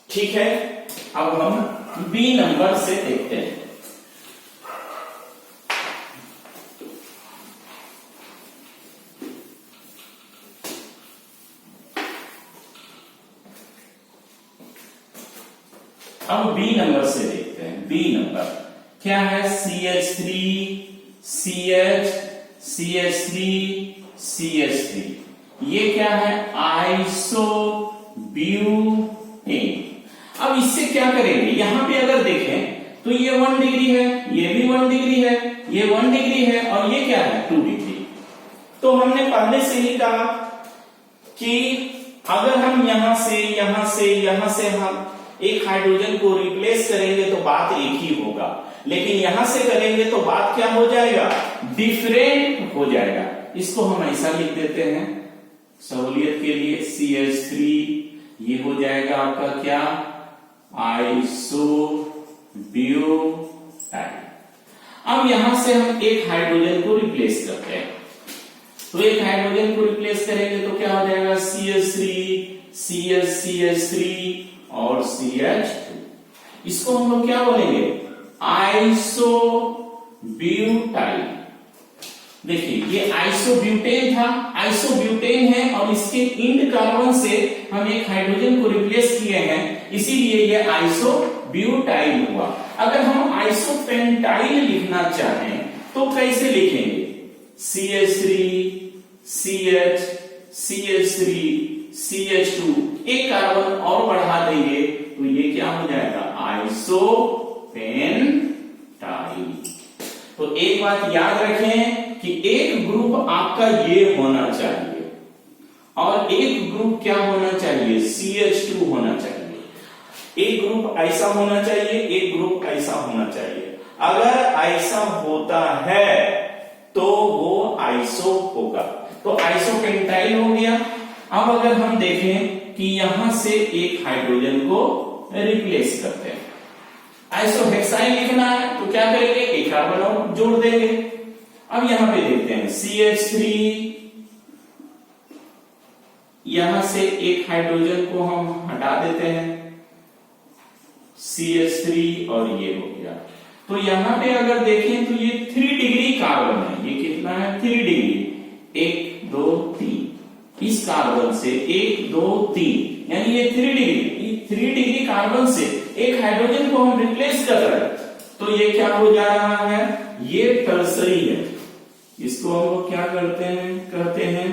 ठीक है, अब हम B नंबर से देखते हैं। अब B नंबर से देखते हैं। B नंबर क्या है, CH3 CH CH3 CH3, ये क्या है, आइसोब्यूटेन। अब इससे क्या करेंगे, यहां पे अगर देखें तो ये 1 डिग्री है, ये भी 1 डिग्री है, ये 1 डिग्री है और ये क्या है, 2 डिग्री। तो हमने पहले से ही कहा कि अगर हम यहां से हम एक हाइड्रोजन को रिप्लेस करेंगे तो बात एक ही होगा, लेकिन यहां से करेंगे तो बात क्या हो जाएगा, डिफरेंट हो जाएगा। इसको हम ऐसा लिख देते हैं सहूलियत के लिए, CH3 ये हो जाएगा आपका क्या, आइसोब्यूटाइल। अब यहां से हम एक हाइड्रोजन को रिप्लेस करते हैं, तो एक हाइड्रोजन को रिप्लेस करेंगे तो क्या हो जाएगा, CH3 CH3 और CH2। इसको हम लोग क्या बोलेंगे, आइसोब्यूटाइल। देखिए ये आइसोब्यूटेन था, आइसोब्यूटेन है और इसके इंड कार्बन से हम एक हाइड्रोजन को रिप्लेस किए हैं, इसीलिए ये आइसोब्यूटाइल हुआ। अगर हम आइसोपेंटाइल लिखना चाहें तो कैसे लिखेंगे, CH3 CH CH3 CH2, एक कार्बन और बढ़ा देंगे तो ये क्या हो जाएगा, आइसोपेंटाइल। तो एक बात याद रखें कि एक ग्रुप आपका ये होना चाहिए और एक ग्रुप क्या होना चाहिए, CH2 होना चाहिए। एक ग्रुप ऐसा होना चाहिए, एक ग्रुप ऐसा होना चाहिए। अगर ऐसा होता है तो वो आइसो होगा, तो आइसोपेंटाइल हो गया। अब अगर हम देखें कि यहां से एक हाइड्रोजन को रिप्लेस करते हैं, आइसोहेक्साइल लिखना है तो क्या करेंगे, एक कार्बन और जोड़ देंगे। अब यहां पे देखते हैं CH3, यहां से एक हाइड्रोजन को हम हटा देते हैं, CH3 और ये हो गया। तो यहां पे अगर देखें तो ये 3 डिग्री कार्बन है, ये कितना है 3 डिग्री, 1 2 3। इस कार्बन से 1 2 3 यानी ये 3 डिग्री, 3 डिग्री कार्बन से एक हाइड्रोजन को हम रिप्लेस कर रहे हैं, तो ये क्या हो जा रहा है, ये टर्सरी है। इसको हम लोग क्या करते हैं, कहते हैं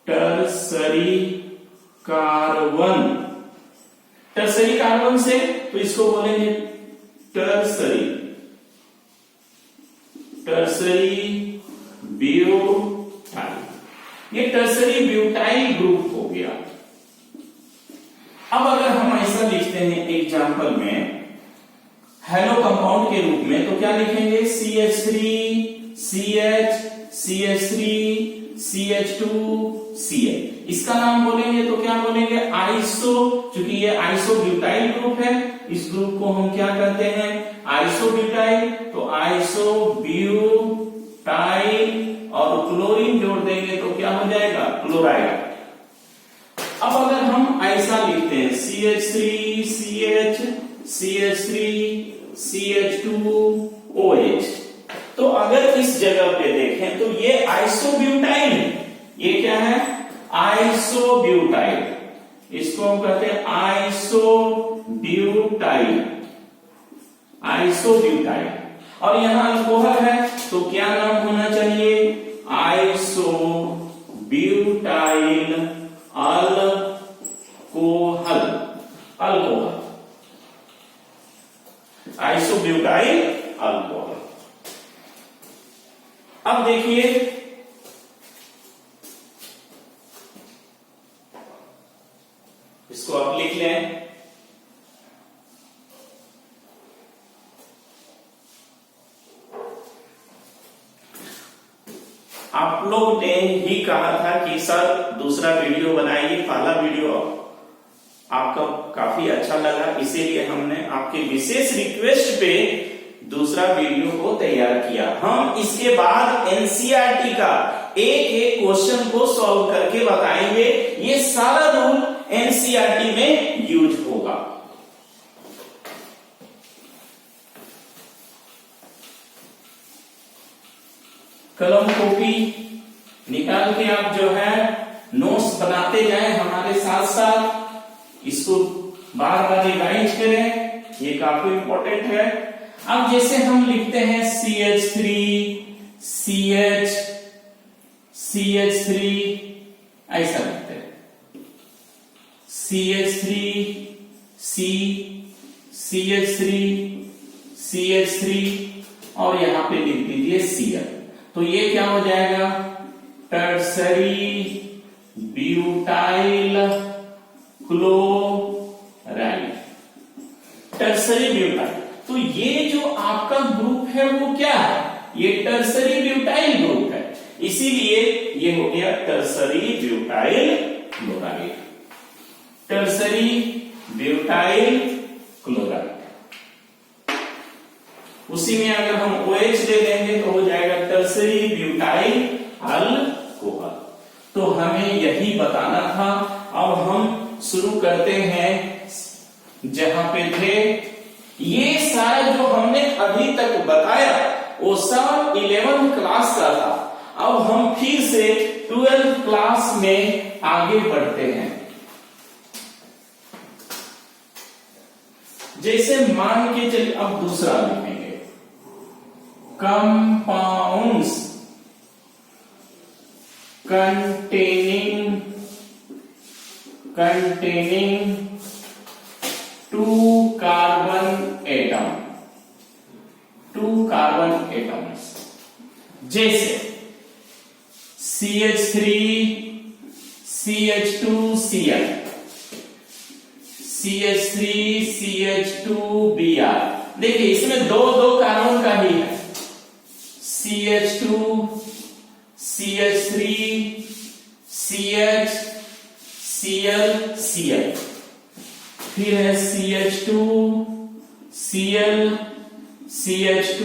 टर्सरी कार्बन। टर्सरी कार्बन से तो इसको बोलेंगे टर्सरी, टर्सरी ब्यूटाइल। ये टर्सरी ब्यूटाइल ग्रुप हो गया। अब अगर हम ऐसा लिखते हैं एग्जांपल में हेलो कंपाउंड के रूप में, तो क्या लिखेंगे CH3 CH CH3 CH2 CH। इसका नाम बोलेंगे तो क्या बोलेंगे, आइसो। चूंकि ये आइसोब्यूटाइल ग्रुप है, इस ग्रुप को हम क्या कहते हैं, आइसोब्यूटाइल। तो आइसोब्यूटाइल और क्लोरीन जोड़ देंगे तो क्या हो जाएगा, क्लोराइड। अब अगर हम ऐसा लिखते हैं CH3 CH CH3 CH2 OH, तो अगर इस जगह पे देखें तो ये आइसोब्यूटाइल है। ये क्या है, आइसोब्यूटाइल। इसको हम कहते हैं आइसोब्यूटाइल, आइसोब्यूटाइल। और यहां अल्कोहल है तो क्या नाम होना चाहिए, isobutyl alcohol, alcohol, isobutyl alcohol. अब देखिए इसको आप लिख लें, आप लोग ने ही कहा था कि सर दूसरा वीडियो बनाइए, पहला वीडियो आपका काफी अच्छा लगा, इसीलिए हमने आपके विशेष रिक्वेस्ट पे दूसरा वीडियो को तैयार किया। हम इसके बाद एनसीईआरटी का एक एक क्वेश्चन को सॉल्व करके बताएंगे। ये सारा रूल एनसीईआरटी में यूज होगा। कलम कॉपी निकाल के आप जो है नोट्स बनाते जाएं हमारे साथ साथ, इसको बार बार रिवाइज करें, ये काफी इंपॉर्टेंट है। अब जैसे हम लिखते हैं CH3 CH CH3 ऐसा लिखते हैं, CH3 C CH3 CH3 और यहां पे लिख दीजिए Cl। तो ये क्या हो जाएगा, tertiary butyl chloride, tertiary butyl. तो ये जो आपका ग्रुप है वो क्या है, ये टर्सरी ब्यूटाइल ग्रुप है, इसीलिए ये हो गया tertiary butyl chloride, tertiary butyl chloride. उसी में अगर हम OH दे देंगे तो हो जाएगा टर्सरी ब्यूटाइल अल्कोहल। तो हमें यही बताना था। अब हम शुरू करते हैं जहां पे थे। ये सारा जो हमने अभी तक बताया वो सब 11th क्लास का था। अब हम फिर से 12th क्लास में आगे बढ़ते हैं। जैसे मान के चलिए अब दूसरा लिखेंगे, compounds containing 2 carbon atoms, जैसे CH3 CH2 Cl, CH3 CH2Br। देखिए इसमें दो दो कार्बन का ही है, CH2 CH3 CH Cl Cl, फिर है CH2 Cl CH2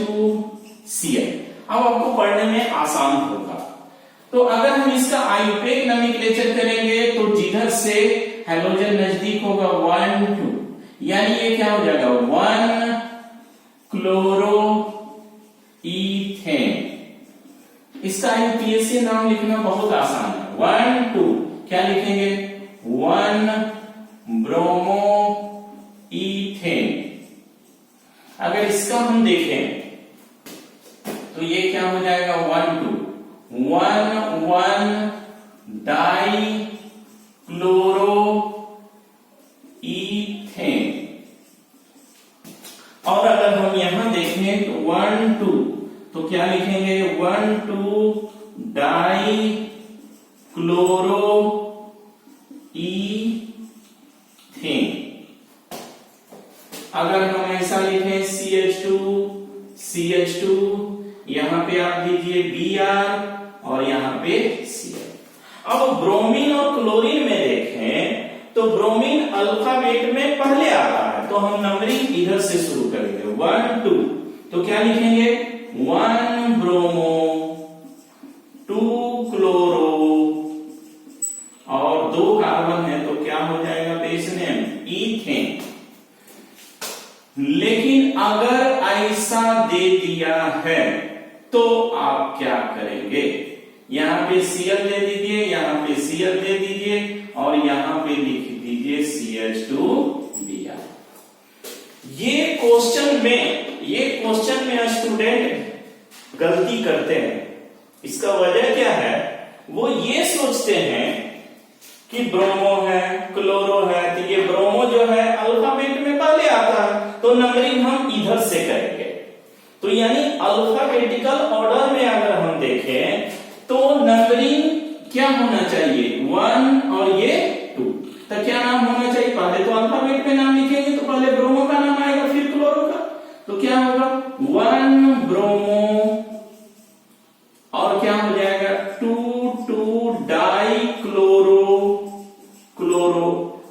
Cl। अब आपको पढ़ने में आसान होगा। तो अगर हम इसका आयुपेक नोमेनक्लेचर करेंगे तो जिधर से हैलोजन नजदीक होगा 1 2, यानी ये क्या हो जाएगा 1 क्लोरो इथेन। इसका आईयूपीएसी नाम लिखना बहुत आसान है। 1 2 क्या लिखेंगे 1 ब्रोमो इथेन। अगर इसका हम देखें तो ये क्या हो जाएगा 1 2 1 1 डाई क्लोरो इथेन। और अगर हम यहां देखें तो 1 2 तो क्या लिखेंगे 1 2 डाई क्लोरो इथेन। अगर हम ऐसा लिखें CH2 यहां पे आप दीजिए Br और यहां पे Cl। अब ब्रोमीन और क्लोरीन में देखें तो ब्रोमीन अल्फाबेट में पहले आता है, तो हम नंबरिंग इधर से शुरू करेंगे 1 2 तो क्या लिखेंगे 1 ब्रोमो 2 क्लोरो और 2 कार्बन है तो क्या हो जाएगा बेस नेम इथेन। लेकिन अगर ऐसा दे दिया है तो आप क्या करेंगे, यहां पे Cl दे दीजिए, यहां पे Cl दे दीजिए और यहां पे लिख दीजिए CH2Br। ये क्वेश्चन में स्टूडेंट गलती करते हैं। इसका वजह क्या है, वो ये सोचते हैं कि ब्रोमो है क्लोरो है तो ये ब्रोमो जो है अल्फाबेट में पहले आता है तो नंबरिंग हम इधर से करेंगे। तो यानी अल्फाबेटिकल ऑर्डर में अगर हम देखें तो नंबरिंग क्या होना चाहिए 1 और ये 2। तो क्या नाम होना चाहिए, पहले तो अल्फाबेट में नाम लिखेंगे तो पहले ब्रोमो का नाम आएगा फिर क्लोरो का। तो क्या होगा 1 ब्रोमो और क्या हो जाएगा 2 2 डाई क्लोरो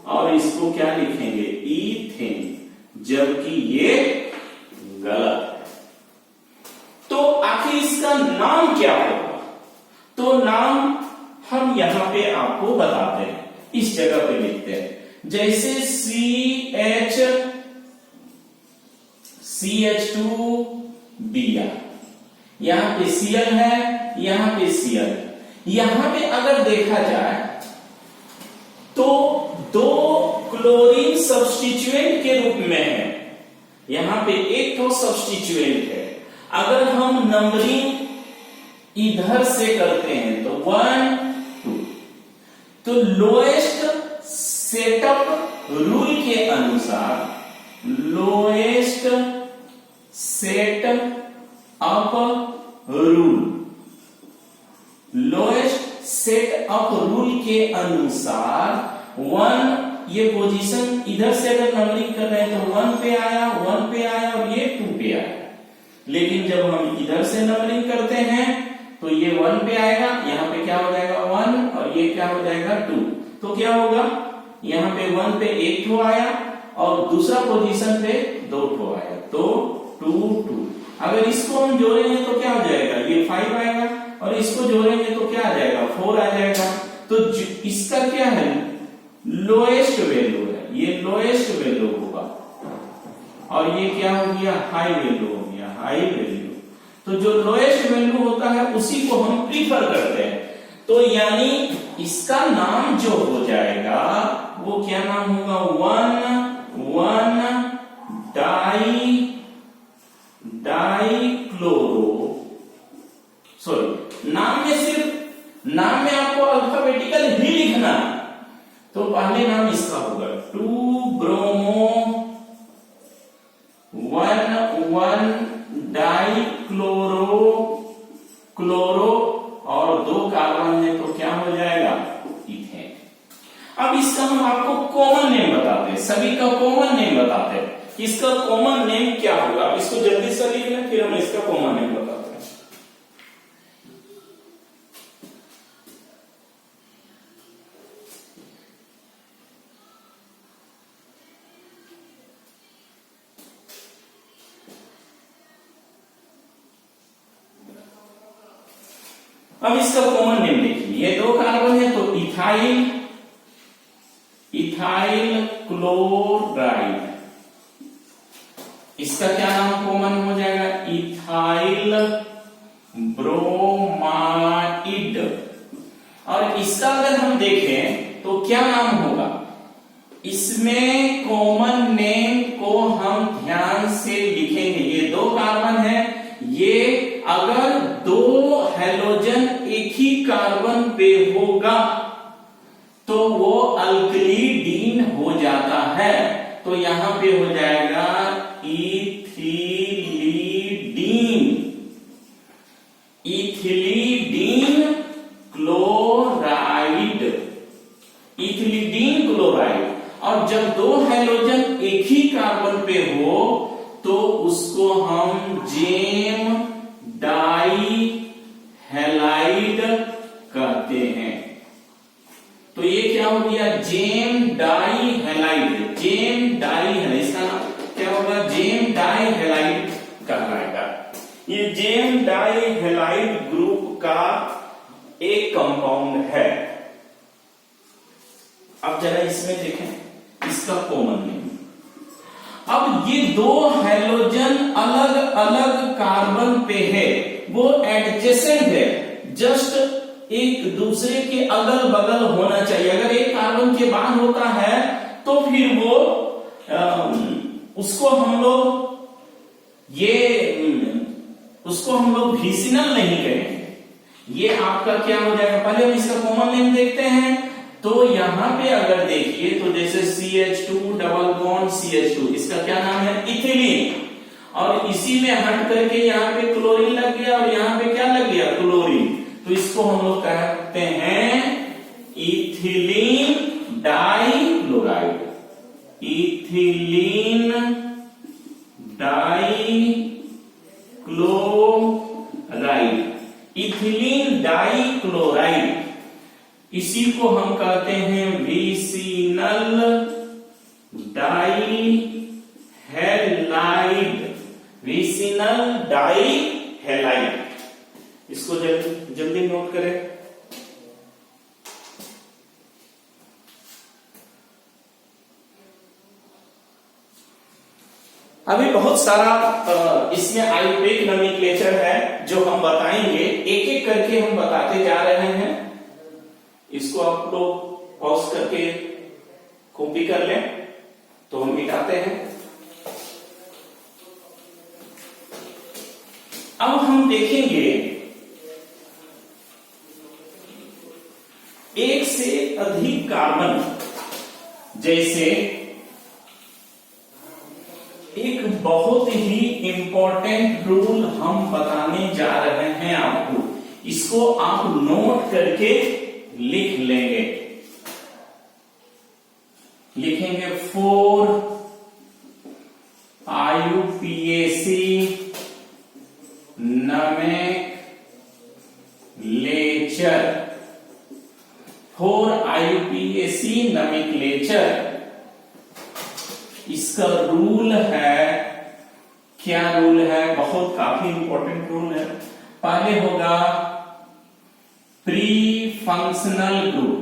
और इसको क्या लिखेंगे इथेन, जबकि ये गलत है। तो आखिर इसका नाम क्या होगा, तो नाम हम यहां पे आपको बताते हैं, इस जगह पे लिखते हैं। जैसे CH2Br, यहां पे Cl है, यहां पे Cl। यहां पे अगर देखा जाए तो 2 क्लोरीन सब्स्टिट्यूएंट के रूप में है, यहां पे एक तो सब्स्टिट्यूएंट है। अगर हम नंबरिंग इधर से करते हैं तो 1 2 तो लोएस्ट सेटअप रूल के अनुसार लोएस्ट सेट अप रूल के अनुसार 1 ये पोजीशन इधर से अगर नंबरिंग कर रहे हैं तो 1 पे आया और ये 2 पे आया। लेकिन जब हम इधर से नंबरिंग करते हैं तो ये 1 पे आएगा, यहाँ पे क्या हो जाएगा 1 और ये क्या हो जाएगा 2। तो क्या होगा यहाँ पे 1 पे 1 ठो आया और दूसरा पोजीशन पे 2 ठो आया, तो 2 2। अगर इसको हम जोड़ेंगे तो क्या हो जाएगा ये 5 आएगा और इसको जोड़ेंगे तो क्या आ जाएगा 4 आ जाएगा। तो इसका क्या है लोएस्ट वैल्यू है, ये लोएस्ट वैल्यू होगा और ये क्या हो गया हाई वैल्यू हो गया, हाई वैल्यू। तो जो लोएस्ट वैल्यू होता है उसी को हम प्रीफर करते हैं। तो यानी इसका नाम जो हो जाएगा वो क्या नाम होगा 1 1 डाई क्लोरो। सॉरी, नाम में आपको अल्फाबेटिकल ही लिखना है। तो पहले नाम इसका होगा 2 ब्रोमो 1 1 डाई क्लोरो और 2 कार्बन है तो क्या हो जाएगा इथेन। अब इसका हम आपको कॉमन नेम बताते हैं, सभी का कॉमन नेम बताते हैं। इसका कॉमन नेम क्या होगा, अब इसको जल्दी से लिख लें, फिर हम इसका कॉमन नेम बताते हैं। अब इसका कॉमन नेम देखिए, ये दो कार्बन है तो इथाइल क्लोराइड, इसका क्या नाम कॉमन हो जाएगा, इथाइल ब्रोमाइड। और इसका अगर हम देखें तो क्या नाम होगा, इसमें कॉमन नेम को हम ध्यान से लिखेंगे। ये दो कार्बन है, ये अगर दो हैलोजन एक ही कार्बन पे होगा तो वो अल्कलीडीन हो जाता है, तो यहां पे हो जाएगा इथिलीडीन क्लोराइड, इथिलीडीन क्लोराइड। और जब दो हैलोजन एक ही कार्बन पे हो तो उसको हम जेम डाई हैलाइड कहते हैं। तो ये क्या हो गया, gem dihalide, gem di है, इसका नाम क्या होगा, जेम डाई हैलाइड कहलाएगा। ये जेम डाई हैलाइड ग्रुप का एक कंपाउंड है। अब जरा इसमें देखें इसका कॉमन नेम। अब ये दो हैलोजन अलग अलग कार्बन पे है, वो एडजेसेंट है, जस्ट एक दूसरे के अगल बगल होना चाहिए। अगर एक कार्बन के बाद होता है तो फिर वो उसको हम लोग विसिनल नहीं करेंगे। ये आपका क्या हो जाएगा, पहले हम इसका कॉमन नेम देखते हैं। तो यहां पे अगर देखिए तो जैसे CH2 डबल बॉन्ड CH2, इसका क्या नाम है, इथिलीन। और इसी में हट करके यहाँ पे क्लोरीन लग गया और यहाँ पे क्या लग गया, क्लोरीन। तो इसको हम लोग कहते हैं ethylene dichloride, ethylene dichloride, ethylene dichloride. इसी को हम कहते हैं विसिनल डाइहैलाइड, विसिनल डाइहैलाइड। इसको जल्दी नोट करें। अभी बहुत सारा इसमें आयुर्वेदिक नोमेनक्लेचर है जो हम बताएंगे, एक एक करके हम बताते जा रहे हैं। इसको आप लोग पॉज करके कॉपी कर लें तो हम मिटाते हैं। अब हम देखेंगे एक से अधिक कार्बन, जैसे एक बहुत ही इंपॉर्टेंट रूल हम बताने जा रहे हैं आपको, इसको आप नोट करके लिख लेंगे। लिखेंगे 4 IUPAC नोमेनक्लेचर, 4 IUPAC नोमेनक्लेचर। इसका रूल है, क्या रूल है, बहुत काफी इंपॉर्टेंट रूल है। पहले होगा pre functional group,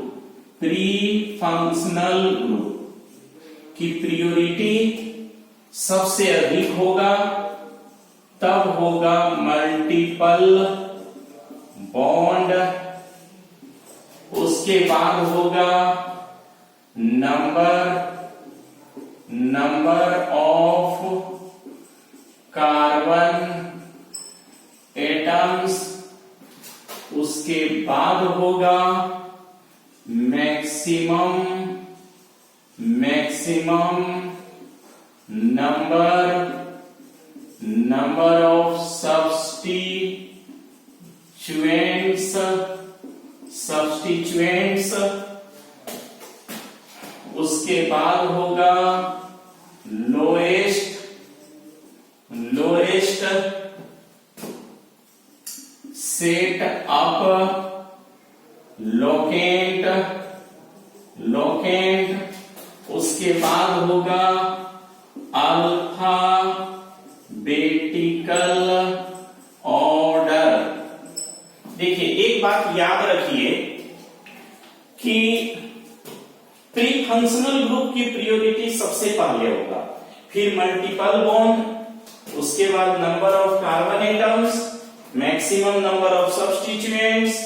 pre functional group की प्रियोरिटी सबसे अधिक होगा, तब होगा मल्टीपल बॉन्ड, उसके बाद होगा नंबर ऑफ कार्बन एटम्स, उसके बाद होगा मैक्सिमम नंबर ऑफ सब्स्टिट्यूएंट्स, उसके बाद होगा लोएस्ट सेट अप लोकेंट, उसके बाद होगा अल्फाबेटिकल ऑर्डर। देखिए एक बात याद रखिए कि प्री फंक्शनल ग्रुप की प्रायोरिटी सबसे पहले होगा, फिर मल्टीपल बॉन्ड, उसके बाद number of carbon atoms, maximum number of substituents,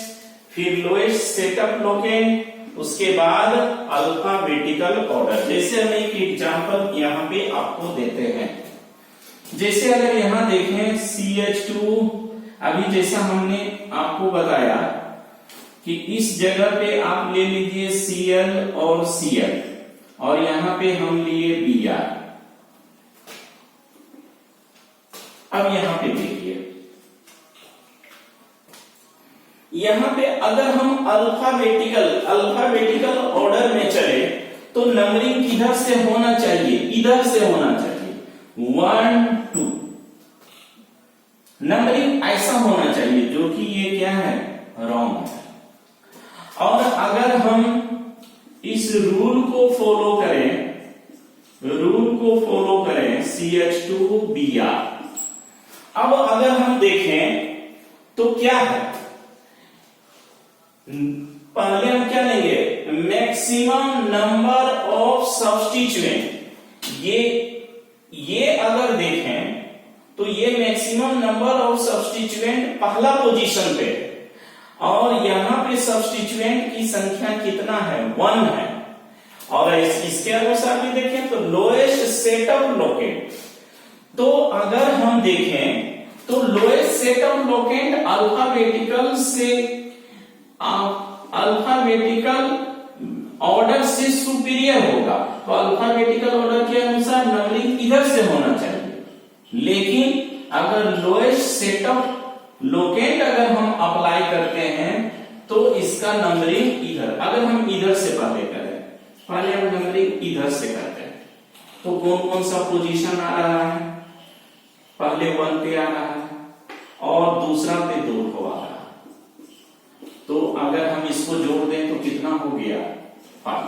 फिर लोएस्ट सेटअप लोकेंट, उसके बाद अल्फाबेटिकल ऑर्डर। जैसे हम एक एग्जांपल यहां पे आपको देते हैं, जैसे अगर यहां देखें CH2, अभी जैसा हमने आपको बताया कि इस जगह पे आप ले लीजिए Cl और Cl और यहां पे हम लिए Br। अब यहां पे देखिए, यहां पे अगर हम अल्फाबेटिकल ऑर्डर में चले तो नंबरिंग किधर से होना चाहिए, इधर से होना चाहिए, 1 2। नंबरिंग ऐसा होना चाहिए, जो कि ये क्या है, रॉन्ग है। और अगर हम इस रूल को फॉलो करें CH2Br, अब अगर हम देखें तो क्या है, पहले हम क्या लेंगे, मैक्सिमम नंबर ऑफ सब्स्टिट्यूएंट। ये अगर देखें तो ये मैक्सिमम नंबर ऑफ सब्स्टिट्यूएंट पहला पोजीशन पे है, और यहां पे सब्स्टिट्यूएंट की संख्या कितना है, 1 है। और इसके अनुसार भी देखें तो लोएस्ट सेटअप लोकेंट, तो अगर हम देखें तो lowest setup locant alphabetical order से सुपीरियर होगा, तो अल्फाबेटिकल ऑर्डर के अनुसार नंबरिंग इधर से होना चाहिए। लेकिन अगर लोएस्ट सेटअप लोकेंट अगर हम अप्लाई करते हैं तो इसका नंबरिंग इधर, अगर हम इधर से पहले हम नंबरिंग इधर से करते हैं तो कौन कौन सा पोजीशन आ रहा है, पहले 1 पे आ रहा है और दूसरा पे 2 को आ रहा है, तो अगर हम इसको जोड़ दें तो कितना हो गया, 5।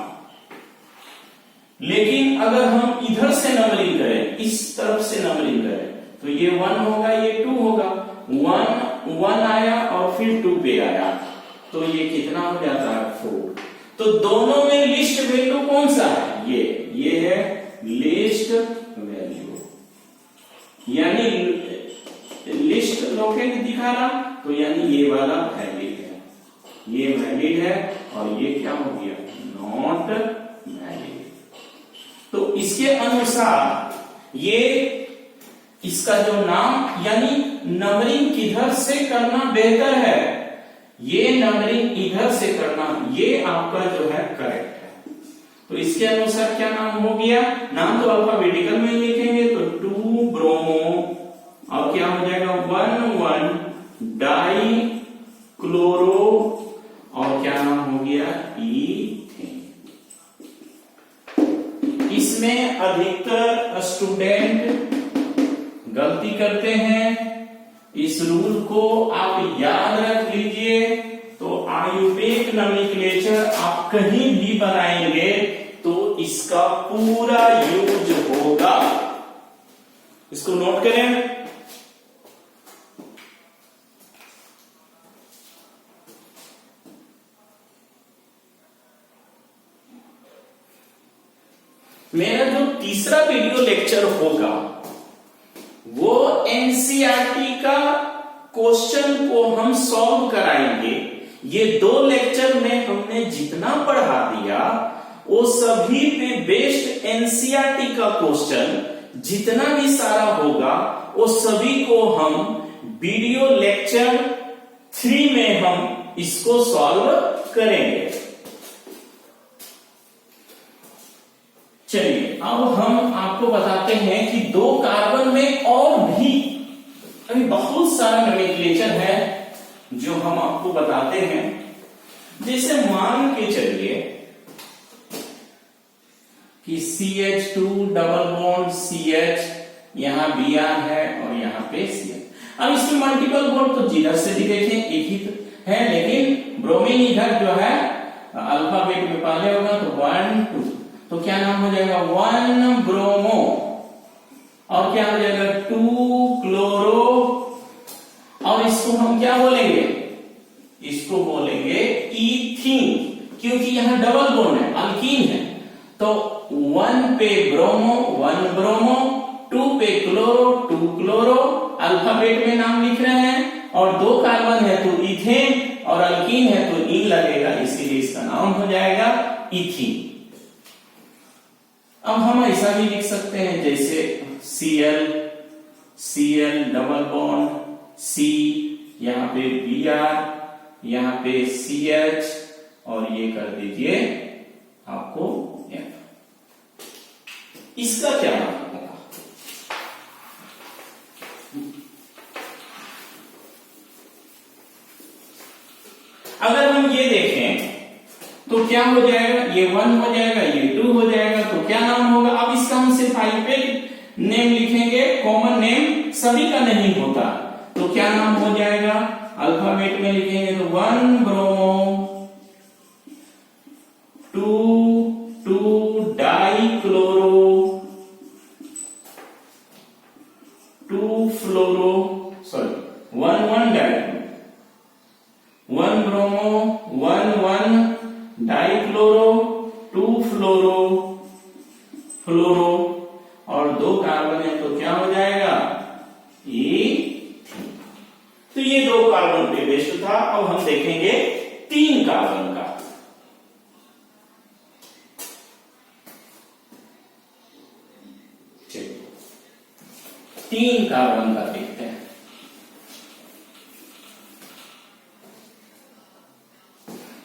लेकिन अगर हम इधर से नंबरिंग करें, इस तरफ से नंबरिंग करें, तो ये 1 होगा, ये 2 होगा, 1 आया और फिर 2 पे आया, तो ये कितना हो जाता है, 4। तो दोनों में लिस्ट वैल्यू कौन सा है, ये है लिस्ट वैल्यू, यानी लिस्ट लोकेंट दिखा रहा, तो यानी ये वाला वैलिड है, ये वैलिड है, और ये क्या हो गया, नॉट वैलिड। तो इसके अनुसार ये इसका जो नाम, यानी नंबरिंग किधर से करना बेहतर है, ये नंबरिंग इधर से करना, ये आपका जो है करेक्ट है। तो इसके अनुसार क्या नाम हो गया, नाम तो अल्फाबेटिकल में लिखेंगे तो 2 ब्रोमो, और क्या हो जाएगा 1 डाई क्लोरो, और क्या नाम हो गया, ईथेन। इसमें अधिकतर स्टूडेंट गलती करते हैं, इस रूल को आप याद रख लीजिए। तो आयुर्वेद नोमेनक्लेचर आप कहीं भी बनाएंगे तो इसका पूरा यूज होगा, इसको नोट करें। मेरा जो तीसरा वीडियो लेक्चर होगा वो एनसीईआरटी का क्वेश्चन को हम सॉल्व कराएंगे। ये 2 लेक्चर में हमने जितना पढ़ा दिया वो सभी पे बेस्ड एनसीईआरटी का क्वेश्चन जितना भी सारा होगा वो सभी को हम वीडियो लेक्चर 3 में हम इसको सॉल्व करेंगे। चलिए अब हम आपको बताते हैं कि 2 कार्बन में और भी अभी बहुत सारा नोमेनक्लेचर है जो हम आपको बताते हैं। जैसे मान के चलिए कि CH2 डबल बॉन्ड CH, यहाँ Br है और यहाँ पे CH। अब इसमें मल्टीपल बॉन्ड तो जिधर से भी देखें एक ही है, लेकिन ब्रोमीन इधर जो है अल्फाबेट में पहले होगा तो 1 2, तो क्या नाम हो जाएगा 1 ब्रोमो, और क्या हो जाएगा 2 क्लोरो, और इसको हम क्या बोलेंगे, इसको बोलेंगे इथीन, क्योंकि यहां डबल बॉन्ड है, अल्कीन है। तो 1 पे ब्रोमो 1 ब्रोमो, 2 पे क्लोरो 2 क्लोरो, अल्फाबेट में नाम लिख रहे हैं, और 2 कार्बन है तो इथेन, और अल्कीन है तो इन लगेगा, इसीलिए इसका नाम हो जाएगा इथीन। अब हम ऐसा भी लिख सकते हैं जैसे Cl डबल बॉन्ड C, यहाँ पे Br, यहाँ पे CH, और ये कर दीजिए आपको F। इसका क्या नाम होगा, अगर हम ये देखें तो क्या हो जाएगा, ये 1 हो जाएगा, ये 2 हो जाएगा, तो क्या नाम होगा। अब इसका हम सिर्फ आयुर्वेदिक नेम लिखेंगे, कॉमन नेम सभी का नहीं होता, तो क्या नाम हो जाएगा, अल्फाबेट में लिखेंगे तो 1 bromo 2 di chloro 2 fluoro, sorry 1 di, 1 bromo 1 di chloro 2 fluoro fluoro, और 2 कार्बन है तो क्या हो जाएगा इथीन। तो ये 2 कार्बन पे बेस्ड था। अब हम देखेंगे 3 कार्बन का। चलिए 3 कार्बन का देखते हैं।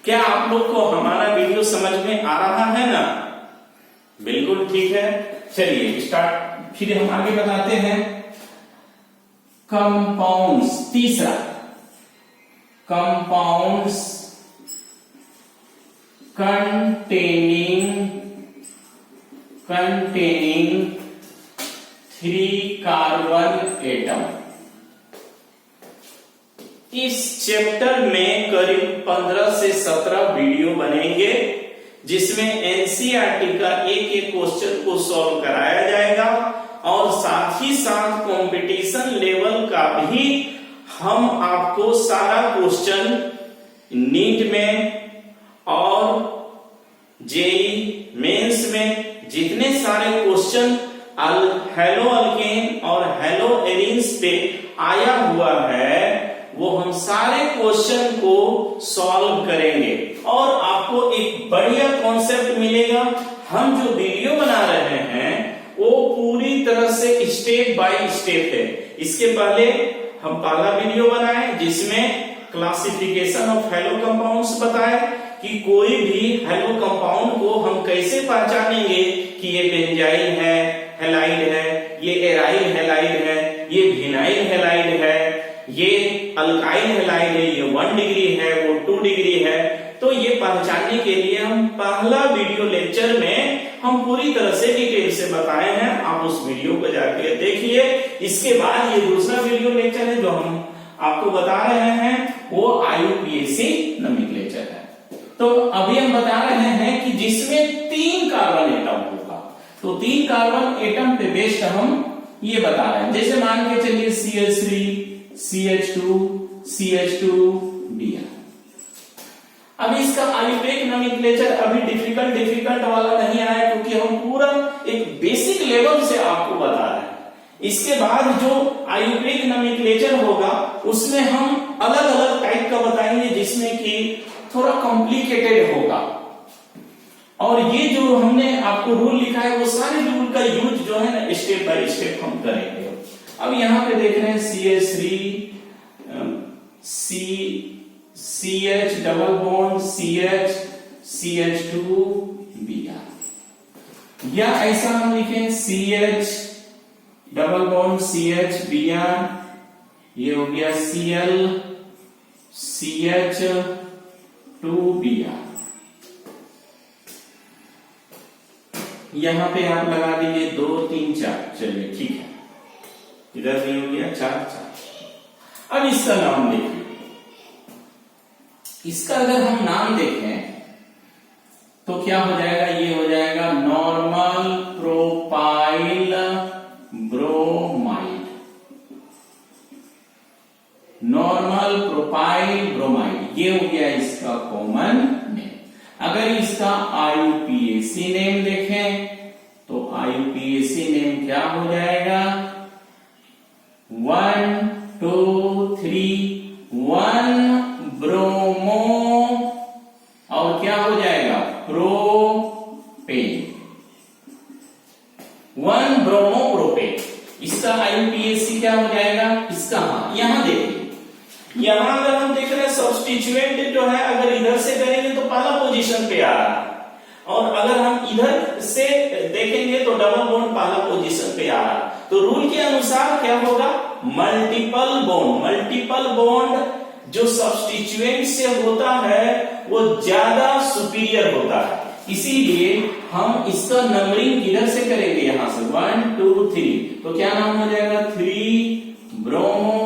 क्या आप लोग को हमारा वीडियो समझ में आ रहा है ना? बिल्कुल ठीक है। चलिए स्टार्ट, फिर हम आगे बताते हैं। कंपाउंड्स, तीसरा कंपाउंड्स कंटेनिंग 3 कार्बन एटम। इस चैप्टर में करीब 15 से 17 वीडियो बनेंगे, जिसमें एनसीईआरटी का एक क्वेश्चन को सॉल्व कराया जाएगा, और साथ ही साथ कंपटीशन लेवल का भी हम आपको सारा क्वेश्चन नीट में और जेई मेंस में जितने सारे क्वेश्चन हेलो अल्केन और हेलो एरिन्स पे आया हुआ है, वो हम सारे क्वेश्चन को सॉल्व करेंगे, और आपको एक बढ़िया कॉन्सेप्ट मिलेगा। हम जो वीडियो बना रहे हैं वो पूरी तरह से स्टेप बाय स्टेप है। इसके पहले हम पहला वीडियो बनाए जिसमें क्लासिफिकेशन ऑफ हेलो कंपाउंड्स बताए कि कोई भी हेलो कंपाउंड को हम कैसे पहचानेंगे कि ये बेंजाइल है, हैलाइड है, ये एराइल हैलाइड है, ये विनाइल हैलाइड है, ये अल्काइल हैलाइड है, ये 1 डिग्री है, वो 2 डिग्री है। तो ये पहचानने के लिए हम पहला वीडियो लेक्चर में हम पूरी तरह से डिटेल से बताए हैं, आप उस वीडियो को जाके देखिए। इसके बाद ये दूसरा वीडियो लेक्चर है जो हम आपको बता रहे हैं, वो IUPAC नोमेनक्लेचर है। तो अभी हम बता रहे हैं कि जिसमें 3 कार्बन एटम होगा, तो 3 कार्बन एटम पे बेस्ड हम ये बता रहे हैं। जैसे मान के चलिए CH3 CH2 Br। अब इसका आयुर्वेदिक नोमेनक्लेचर अभी डिफिकल्ट वाला नहीं आया, क्योंकि हम पूरा एक बेसिक लेवल से आपको बता रहे हैं। इसके बाद जो आयुर्वेदिक नोमेनक्लेचर होगा उसमें हम अलग अलग टाइप का बताएंगे, जिसमें कि थोड़ा कॉम्प्लिकेटेड होगा। और ये जो हमने आपको रूल लिखा है वो सारे रूल का यूज जो है ना स्टेप बाय स्टेप हम करेंगे। अब यहाँ पे देख रहे हैं CH3 CH double bond CH CH2 Br, या ऐसा हम लिखें CH double bond CH Br, ये हो गया Cl CH2 Br। यहां पे आप लगा दीजिए 2 3 4। चलिए ठीक है, इधर भी हो गया 4 4। अब इसका नाम देखिए, इसका अगर हम नाम देखें तो क्या हो जाएगा, ये हो जाएगा normal propyl bromide. Normal propyl bromide, ये हो गया इसका कॉमन नेम। अगर इसका IUPAC नेम देखें तो IUPAC नेम क्या हो जाएगा, 1 2 3 1 ब्रोमो और क्या हो जाएगा, प्रोपेन। 1 bromo propane. इसका IUPAC क्या हो जाएगा, इसका हाँ यहां देखिए, यहां अगर हम देख रहे हैं सब्स्टिट्यूएंट जो है, अगर इधर से करेंगे तो पहला पोजीशन पे आ रहा है, और अगर हम इधर से देखेंगे तो डबल बॉन्ड पहला पोजीशन पे आ रहा है। तो रूल के अनुसार क्या होगा, मल्टीपल बॉन्ड जो सब्स्टिट्यूएंट से होता है वो ज्यादा सुपीरियर होता है, इसीलिए हम इसका नंबरिंग किधर से करेंगे, यहां से 1 2 3। तो क्या नाम हो जाएगा, 3 ब्रोमो,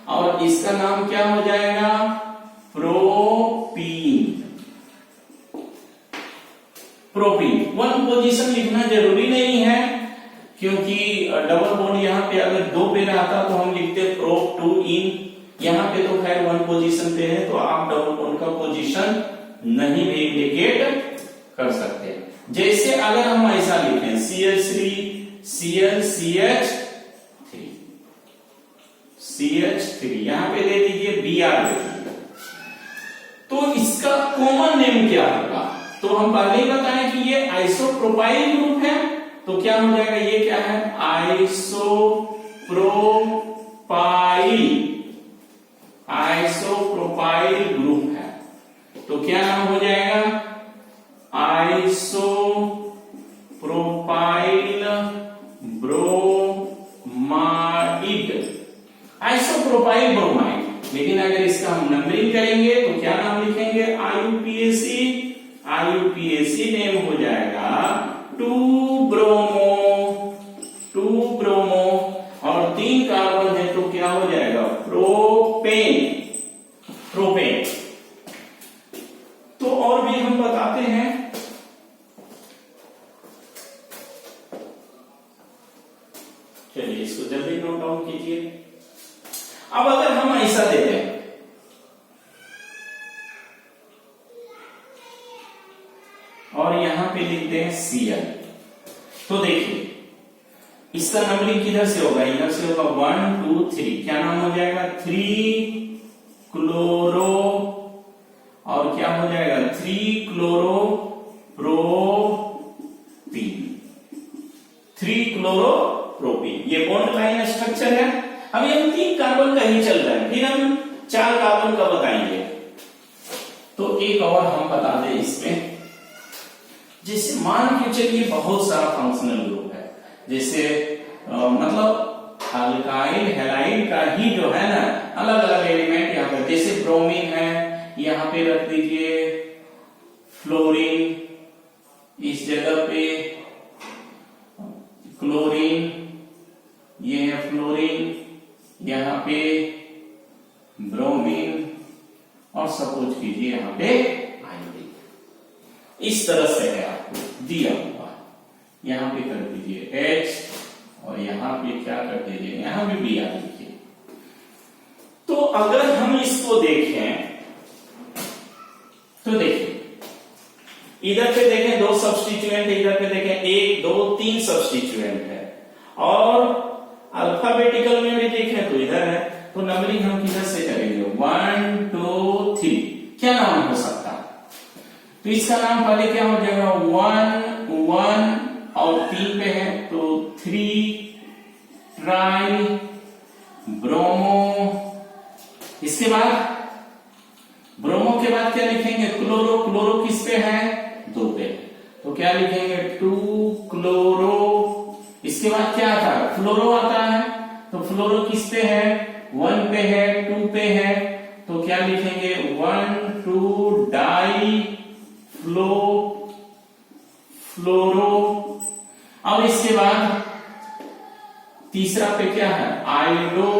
और इसका नाम क्या हो जाएगा, प्रोपीन। 1 पोजीशन लिखना जरूरी नहीं है, क्योंकि डबल बॉन्ड यहाँ पे अगर 2 पे रहता तो हम लिखते प्रोप 2 इन। यहाँ पे तो खैर 1 पोजीशन पे है, तो आप डबल बॉन्ड का पोजीशन नहीं भी इंडिकेट कर सकते। जैसे अगर हम ऐसा लिखें CH3 Cl CH3, यहां पे दे दीजिए Br दे दीजिए, तो इसका कॉमन नेम क्या होगा, तो हम पहले ही बताएं कि ये आइसोप्रोपाइल ग्रुप है, तो क्या हो जाएगा, ये क्या है, आइसोप्रोपाइल ग्रुप है। तो क्या नाम हो जाएगा, आइसोप्रोपाइल ब्रोमाइड। लेकिन अगर इसका हम नंबरिंग करेंगे तो क्या नाम लिखेंगे, IUPAC नेम हो जाएगा 2 ब्रोमो, और 3 कार्बन है तो क्या हो जाएगा, प्रोपेन। तो और भी हम बताते हैं, चलिए इसको जल्दी नोट डाउन कीजिए। अब अगर हम ऐसा दे दें, और यहां पे लिखते हैं Cl, तो देखिए इसका नंबरिंग किधर से होगा, इधर से होगा 1 2 3। क्या नाम हो जाएगा, 3 क्लोरो, और क्या हो जाएगा, 3 क्लोरो प्रोपीन। ये बॉन्ड लाइन स्ट्रक्चर है। अभी हम 3 कार्बन का ही चल रहा है, फिर हम 4 कार्बन का बताएंगे। तो एक और हम बता दें इसमें, जैसे मान के चलिए बहुत सारा फंक्शनल ग्रुप है, जैसे मतलब अल्काइल हैलाइड का ही जो है ना अलग अलग एलिमेंट यहाँ पर, जैसे ब्रोमीन है, यहाँ पे रख दीजिए फ्लोरीन, इस जगह पे क्लोरीन, ये है फ्लोरीन, यहाँ पे ब्रोमीन, और सपोज कीजिए यहाँ पे आयोडीन। इस तरह से है आपको दिया हुआ, यहां पे कर दीजिए H, और यहां पे क्या कर दीजिए, यहां भी Br लिखिए। तो अगर हम इसको देखें तो देखिए, इधर पे देखें 2 सब्स्टिट्यूएंट, इधर पे देखें 1 2 3 सब्स्टिट्यूएंट है, और अल्फाबेटिकल में भी देखें तो इधर है। तो नंबरिंग हम किधर से करेंगे, 1 2 3। क्या नाम हो सकता है, तो इसका नाम पहले क्या हो जाएगा, 1 1 और 3 पे है तो 3 ट्राई ब्रोमो। इसके बाद ब्रोमो के बाद क्या लिखेंगे, क्लोरो किस पे है, 2 पे, तो क्या लिखेंगे 2 क्लोरो। इसके बाद क्या आता है, फ्लोरो आता है, तो फ्लोरो किस पे है, 1 पे है, 2 पे है, तो क्या लिखेंगे 1 2 डाई फ्लोरो अब इसके बाद तीसरा पे क्या है, आयोडो,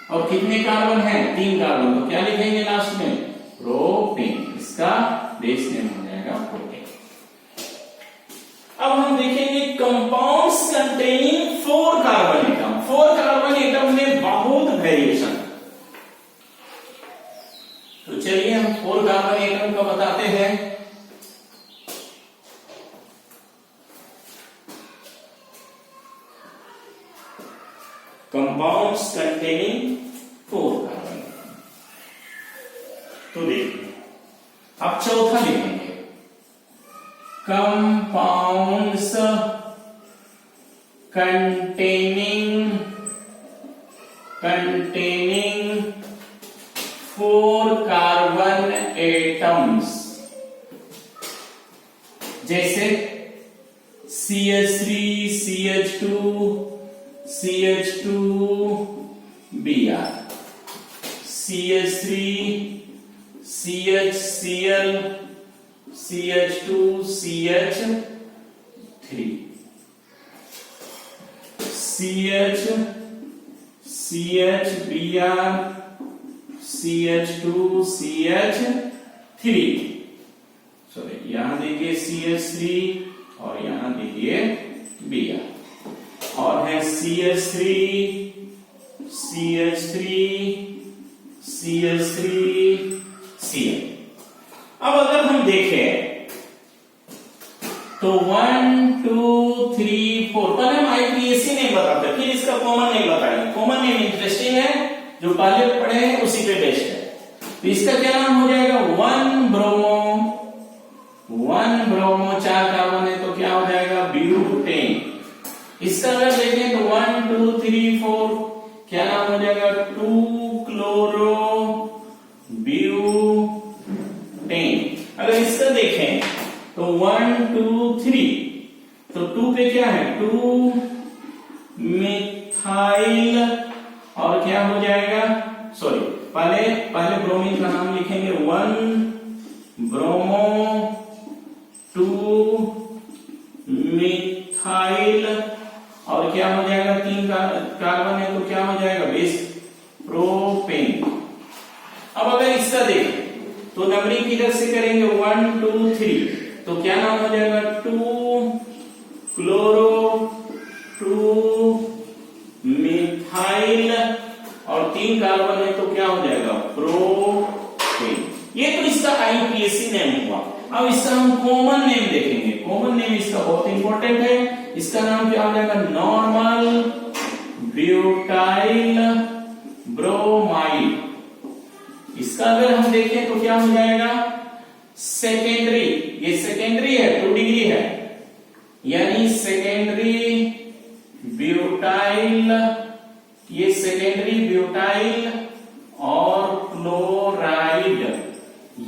और कितने कार्बन है, 3 कार्बन, तो क्या लिखेंगे लास्ट में, प्रोपेन। इसका बेस नेम हो जाएगा प्रोपेन। अब हम देखेंगे compounds containing 4 carbon atom. 4 carbon atom में बहुत वेरिएशन। तो चलिए हम 4 कार्बन एटम का बताते हैं। Compounds containing 4 carbon. तो देखिए अब चौथा लिखेंगे, कंपाउंड्स कंटेनिंग 4 कार्बन एटम्स, जैसे CH3, CH2, CH2Br, CH3, CHCl, CH2, CH3, CH, CHBr, CH2, CH3, sorry यहां देखिए CH3 और यहां देखिए Br, और है CH3, CH3, CH3, Cl। अब अगर हम देखें तो 1 2 3 4, पहले हम IUPAC नेम बताते, फिर इसका कॉमन नेम बताएंगे। कॉमन नेम इंटरेस्टिंग है, जो पहले पढ़े हैं उसी पे बेस्ड है। तो इसका क्या नाम हो जाएगा, 1 ब्रोमो, 4 कार्बन है तो क्या हो जाएगा, ब्यूटेन। इसका अगर देखें तो 1 2 3 4, क्या नाम हो जाएगा, 2 क्लोरो ब्यूटेन। अगर इसका देखें तो 1 2 3, तो 2 पे क्या है, 2 मिथाइल, और क्या हो जाएगा, सॉरी पहले ब्रोमीन का नाम लिखेंगे, 1 ब्रोमो, 2 मिथाइल, और क्या हो जाएगा, 3 कार्बन है तो क्या हो जाएगा, बेस प्रोपेन। अब अगर इसका देखें तो नंबरिंग किधर से करेंगे, 1 2 3, तो क्या नाम हो जाएगा, 2 क्लोरो, 2 मिथाइल, और 3 कार्बन है तो क्या हो जाएगा, प्रोपेन। ये तो इसका IUPAC नेम हुआ। अब इसका हम कॉमन नेम देखेंगे। कॉमन नेम इसका बहुत इंपॉर्टेंट है। इसका नाम क्या हो जाएगा, नॉर्मल ब्यूटाइल ब्रोमाइड। इसका अगर हम देखें तो क्या हो जाएगा, सेकेंडरी, ये सेकेंडरी है, 2 डिग्री है, यानी सेकेंडरी ब्यूटाइल, ये सेकेंडरी ब्यूटाइल और क्लोराइड,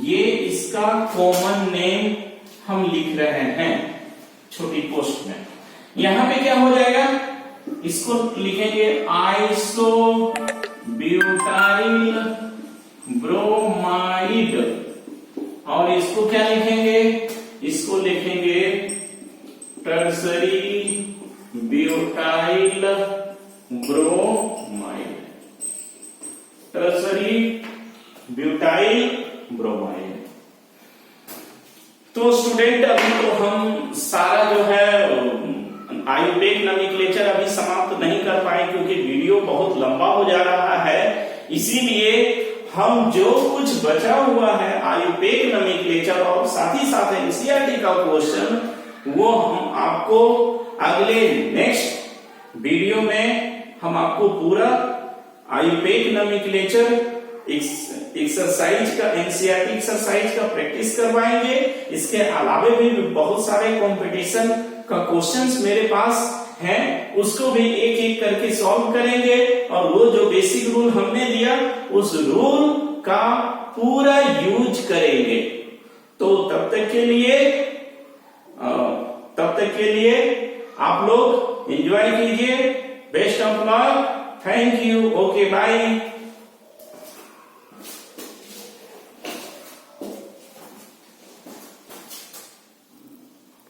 ये इसका कॉमन नेम हम लिख रहे हैं छोटी पोस्ट में। यहां पे क्या हो जाएगा, इसको लिखेंगे आइसो ब्यूटाइल ब्रोमाइड, और इसको क्या लिखेंगे, इसको लिखेंगे tertiary butyl bromide, tertiary butyl bromide. तो स्टूडेंट अभी तो हम सारा जो है आयुर्वेद नोमेनक्लेचर अभी समाप्त नहीं कर पाए, क्योंकि वीडियो बहुत लंबा हो जा रहा है। इसीलिए हम जो कुछ बचा हुआ है आयुर्वेद नोमेनक्लेचर और साथ ही साथ एनसीईआरटी का क्वेश्चन, वो हम आपको अगले नेक्स्ट वीडियो में हम आपको पूरा आयुर्वेद नोमेनक्लेचर एक्सरसाइज का, एनसीईआरटी एक्सरसाइज का प्रैक्टिस करवाएंगे। इसके अलावे भी बहुत सारे कंपटीशन का क्वेश्चंस मेरे पास हैं, उसको भी एक एक करके सॉल्व करेंगे, और वो जो बेसिक रूल हमने दिया उस रूल का पूरा यूज करेंगे। तो तब तक के लिए आप लोग एंजॉय कीजिए। Best of luck, thank you, okay bye.